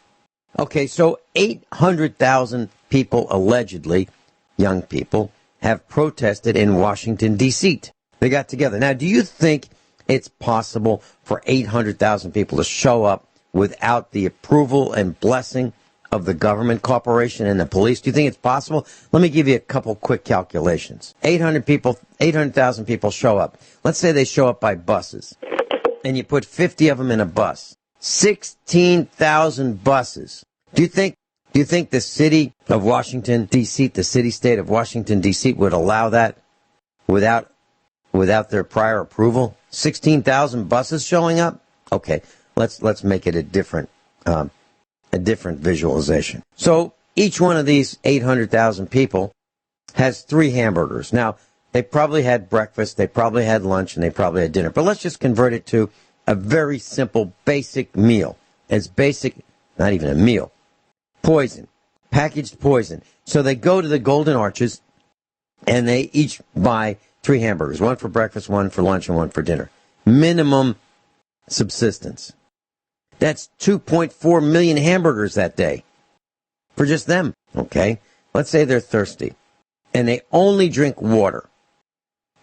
Okay, so 800,000 people, allegedly, young people, have protested in Washington, D.C. They got together. Now, do you think it's possible for 800,000 people to show up without the approval and blessing of the government corporation and the police? Do you think it's possible? Let me give you a couple quick calculations. 800,000 people show up. Let's say they show up by buses, and you put 50 of them in a bus. 16,000 buses. Do you think the city of Washington, D.C., the city-state of Washington, D.C., would allow that without their prior approval? 16,000 buses showing up? Okay, let's make it a different visualization. So each one of these 800,000 people has 3 hamburgers. Now, they probably had breakfast, they probably had lunch, and they probably had dinner. But let's just convert it to a very simple, basic meal. It's basic, not even a meal. Poison. Packaged poison. So they go to the Golden Arches, and they each buy 3 hamburgers. 1 for breakfast, 1 for lunch, and 1 for dinner. Minimum subsistence. That's 2.4 million hamburgers that day. For just them. Okay? Let's say they're thirsty. And they only drink water.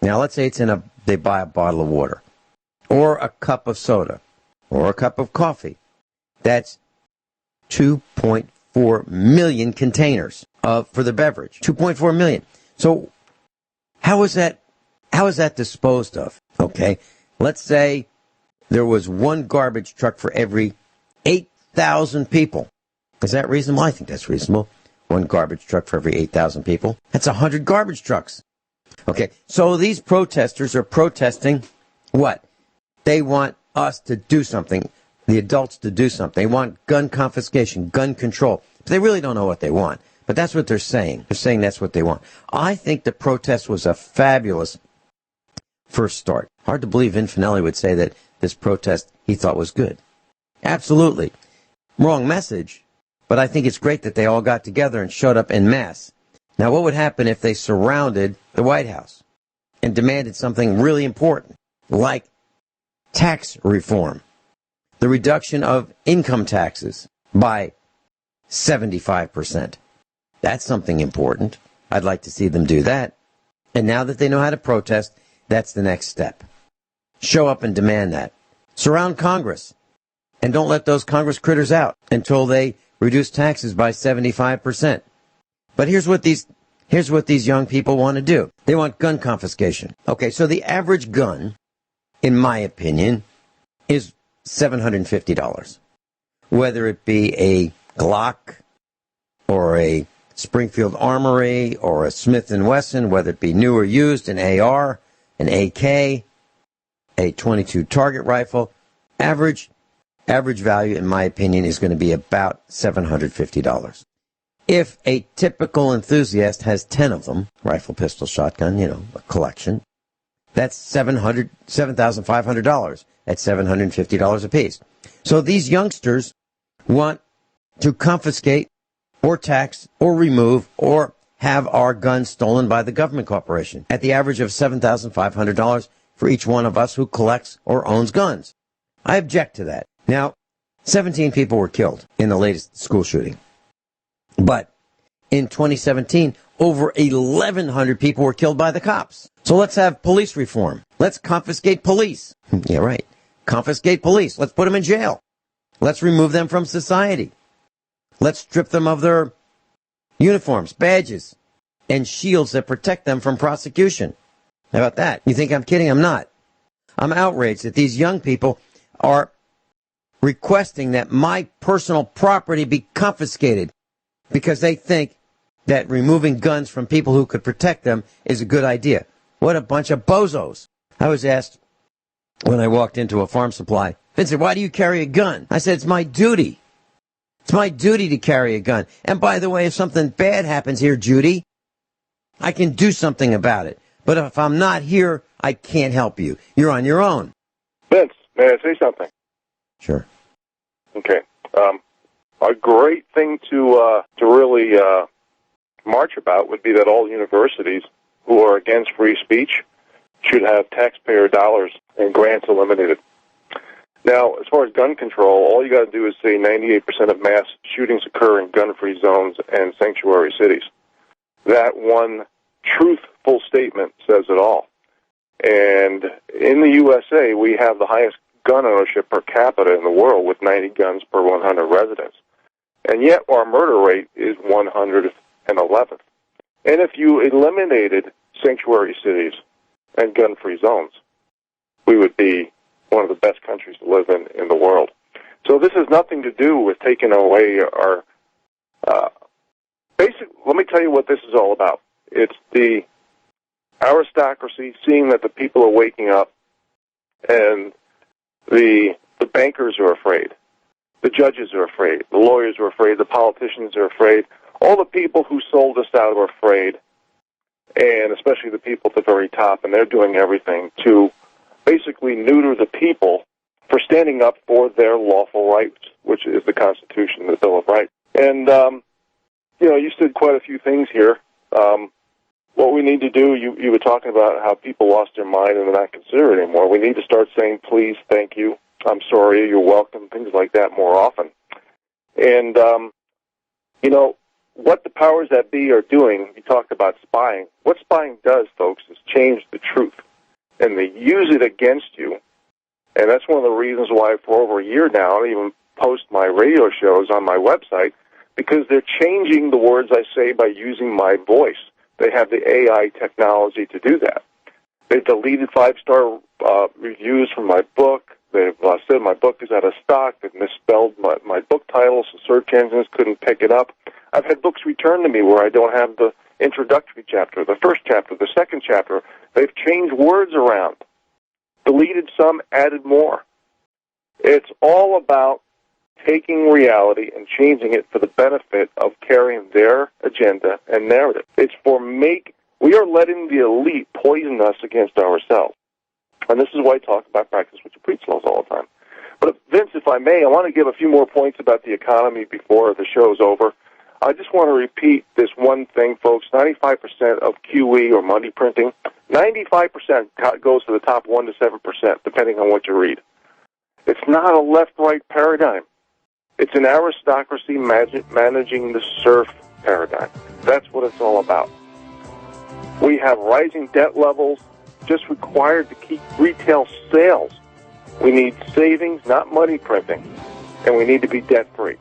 Now, let's say they buy a bottle of water. Or a cup of soda. Or a cup of coffee. That's 2.4 million containers for the beverage. 2.4 million. So, how is that disposed of? Okay? Let's say there was 1 garbage truck for every 8,000 people. Is that reasonable? I think that's reasonable. 1 garbage truck for every 8,000 people. That's 100 garbage trucks. Okay, so these protesters are protesting what? They want us to do something, the adults to do something. They want gun confiscation, gun control. But they really don't know what they want. But that's what they're saying. They're saying that's what they want. I think the protest was a fabulous first start. Hard to believe Vin Finelli would say that this protest he thought was good. Absolutely. Wrong message. But I think it's great that they all got together and showed up en masse. Now, what would happen if they surrounded the White House and demanded something really important, like tax reform? the reduction of income taxes by 75%. That's something important. I'd like to see them do that. And now that they know how to protest, that's the next step. Show up and demand that. Surround Congress. And don't let those Congress critters out until they reduce taxes by 75%. But here's what these young people want to do. They want gun confiscation. Okay, so the average gun, in my opinion, is $750. Whether it be a Glock or a Springfield Armory or a Smith & Wesson, whether it be new or used, an AR, an AK, a .22 target rifle, average value, in my opinion, is going to be about $750. If a typical enthusiast has 10 of them, rifle, pistol, shotgun, a collection, that's $7,500 at $750 apiece. So these youngsters want to confiscate or tax or remove or have our guns stolen by the government corporation at the average of $7,500 for each one of us who collects or owns guns. I object to that. Now, 17 people were killed in the latest school shooting. But in 2017, over 1,100 people were killed by the cops. So let's have police reform. Let's confiscate police. Yeah, right. Confiscate police. Let's put them in jail. Let's remove them from society. Let's strip them of their uniforms, badges, and shields that protect them from prosecution. How about that? You think I'm kidding? I'm not. I'm outraged that these young people are requesting that my personal property be confiscated because they think that removing guns from people who could protect them is a good idea. What a bunch of bozos. I was asked when I walked into a farm supply, Vincent, why do you carry a gun? I said, it's my duty. It's my duty to carry a gun. And by the way, if something bad happens here, Judy, I can do something about it. But if I'm not here, I can't help you. You're on your own. Vince, may I say something? Sure. Okay. A great thing to really march about would be that all universities who are against free speech should have taxpayer dollars and grants eliminated. Now, as far as gun control, all you got to do is say 98% of mass shootings occur in gun-free zones and sanctuary cities. That one truthful statement says it all. And in the USA, we have the highest gun ownership per capita in the world with 90 guns per 100 residents. And yet our murder rate is 111th. And if you eliminated sanctuary cities and gun-free zones, we would be one of the best countries to live in the world. So this has nothing to do with taking away our basic. Let me tell you what this is all about. It's the aristocracy seeing that the people are waking up, and the bankers are afraid, the judges are afraid, the lawyers are afraid, the politicians are afraid. All the people who sold us out are afraid, and especially the people at the very top, and they're doing everything to basically neuter the people for standing up for their lawful rights, which is the Constitution, the Bill of Rights. And, you said quite a few things here. What we need to do, you were talking about how people lost their mind and they're not considerate anymore. We need to start saying, please, thank you, I'm sorry, you're welcome, things like that more often. And, what the powers that be are doing, you talked about spying. What spying does, folks, is change the truth. And they use it against you. And that's one of the reasons why for over a year now I even post my radio shows on my website, because they're changing the words I say by using my voice. They have the AI technology to do that. They've deleted 5-star reviews from my book. They've said my book is out of stock. They've misspelled my book titles so search engines couldn't pick it up. I've had books returned to me where I don't have the introductory chapter, the first chapter, the second chapter. They've changed words around, deleted some, added more. It's all about taking reality and changing it for the benefit of carrying their agenda and narrative. It's we are letting the elite poison us against ourselves. And this is why I talk about practice what you preach laws all the time. But Vince, if I may, I want to give a few more points about the economy before the show's over. I just want to repeat this one thing, folks. 95% of QE or money printing, 95% goes to the top 1 to 7%, depending on what you read. It's not a left-right paradigm. It's an aristocracy managing the serf paradigm. That's what it's all about. We have rising debt levels just required to keep retail sales. We need savings, not money printing, and we need to be debt-free.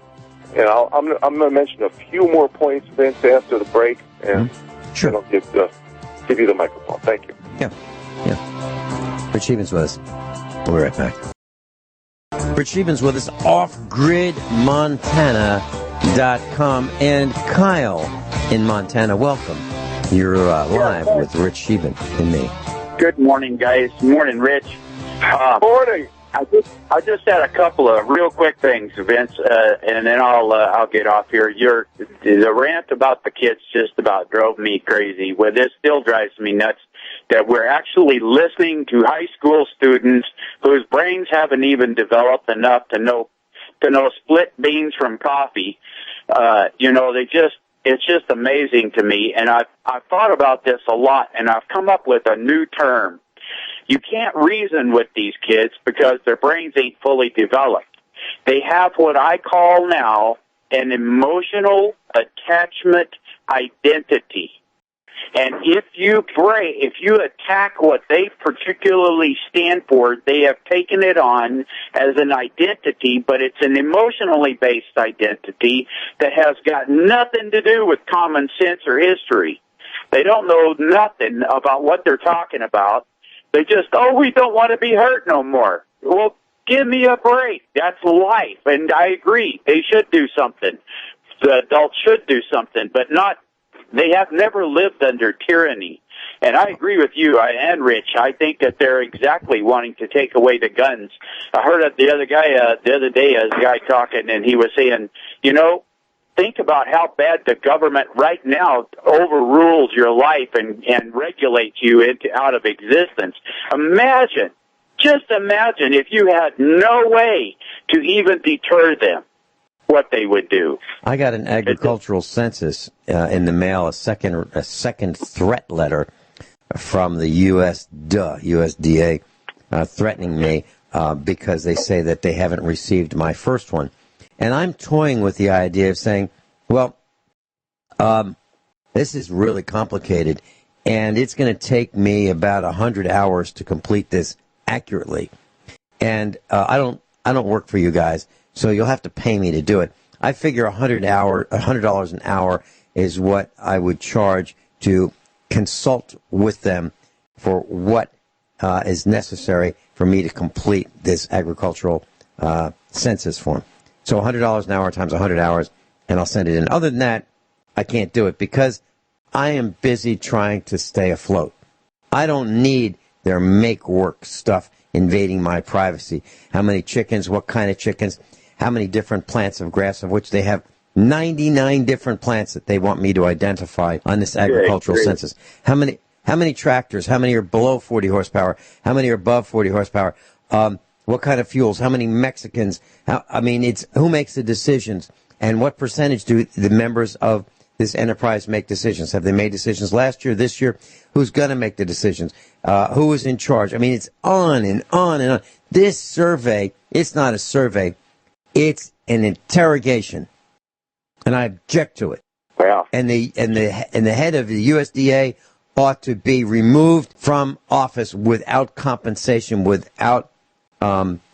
And I'm going to mention a few more points, Vince, after the break, and Sure. I'll give you the microphone. Thank you. Yeah. Rich Sheben's with us. We'll be right back. Rich Sheben's with us, offgridmontana.com. And Kyle in Montana, welcome. You're live with Rich Sheben and me. Good morning, guys. Morning, Rich. Morning. I just had a couple of real quick things, Vince, and then I'll get off here. The rant about the kids just about drove me crazy. Well, this still drives me nuts that we're actually listening to high school students whose brains haven't even developed enough to know split beans from coffee. It's just amazing to me, and I've thought about this a lot, and I've come up with a new term. You can't reason with these kids because their brains ain't fully developed. They have what I call now an emotional attachment identity. And if you attack what they particularly stand for, they have taken it on as an identity, but it's an emotionally based identity that has got nothing to do with common sense or history. They don't know nothing about what they're talking about. They just, we don't want to be hurt no more. Well, give me a break. That's life. And I agree. They should do something. The adults should do something, but they have never lived under tyranny. And I agree with you and Rich. I think that they're exactly wanting to take away the guns. I heard the other day, a guy talking, and he was saying, think about how bad the government right now overrules your life and regulates you out of existence. Just imagine if you had no way to even deter them, what they would do. I got an agricultural census in the mail, a second threat letter from the USDA threatening me because they say that they haven't received my first one. And I'm toying with the idea of saying, well, this is really complicated, and it's going to take me about 100 hours to complete this accurately. And I don't work for you guys, so you'll have to pay me to do it. I figure $100 an hour is what I would charge to consult with them for what is necessary for me to complete this agricultural census form. So $100 an hour times 100 hours, and I'll send it in. Other than that, I can't do it because I am busy trying to stay afloat. I don't need their make-work stuff invading my privacy. How many chickens, what kind of chickens, how many different plants of grass, of which they have 99 different plants that they want me to identify on this agricultural census. How many tractors, how many are below 40 horsepower, how many are above 40 horsepower, what kind of fuels, how many Mexicans, it's who makes the decisions, and what percentage do the members of this enterprise make decisions? Have they made decisions last year, this year? Who's going to make the decisions? Who is in charge? It's on and on and on. This survey, it's not a survey. It's an interrogation, and I object to it. Wow. And the head of the USDA ought to be removed from office without compensation, without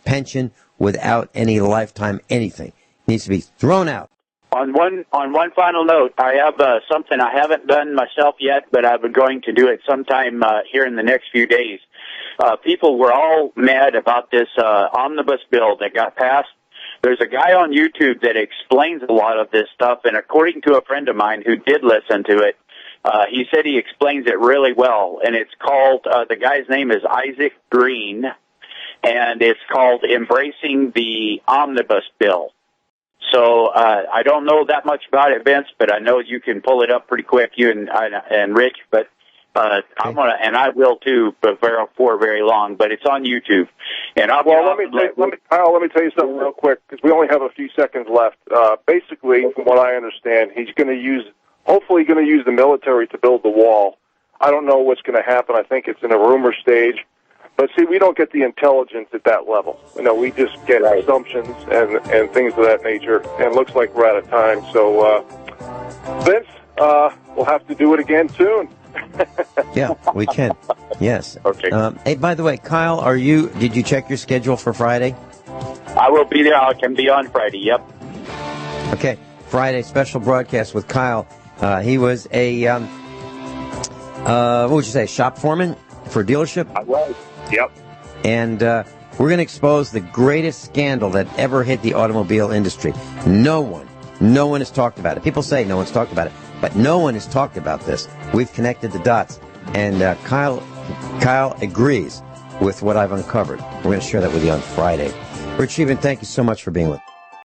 pension, without any lifetime anything. Needs to be thrown out. On one final note, I have something I haven't done myself yet, but I've been going to do it sometime here in the next few days. People were all mad about this omnibus bill that got passed. There's a guy on YouTube that explains a lot of this stuff, and according to a friend of mine who did listen to it, he said he explains it really well, and it's called, the guy's name is Isaac Green, and it's called Embracing the Omnibus Bill. So I don't know that much about it, Vince, but I know you can pull it up pretty quick, you and Rich, but I'm gonna, and I will too, for very long. But it's on YouTube. And Kyle, let me tell you something real quick because we only have a few seconds left. Basically, from what I understand, he's going to use the military to build the wall. I don't know what's going to happen. I think it's in a rumor stage. But see, we don't get the intelligence at that level. We just get assumptions and things of that nature. And it looks like we're out of time. So, Vince, we'll have to do it again soon. Yeah, we can. Yes. Okay. Hey, by the way, Kyle, did you check your schedule for Friday? I will be there. I can be on Friday. Yep. Okay. Friday, special broadcast with Kyle. He was a, what would you say, shop foreman for a dealership? I was. Yep. And we're going to expose the greatest scandal that ever hit the automobile industry. No one has talked about it. People say no one's talked about it, but no one has talked about this. We've connected the dots, and Kyle agrees with what I've uncovered. We're going to share that with you on Friday. Rich Scheben, thank you so much for being with us.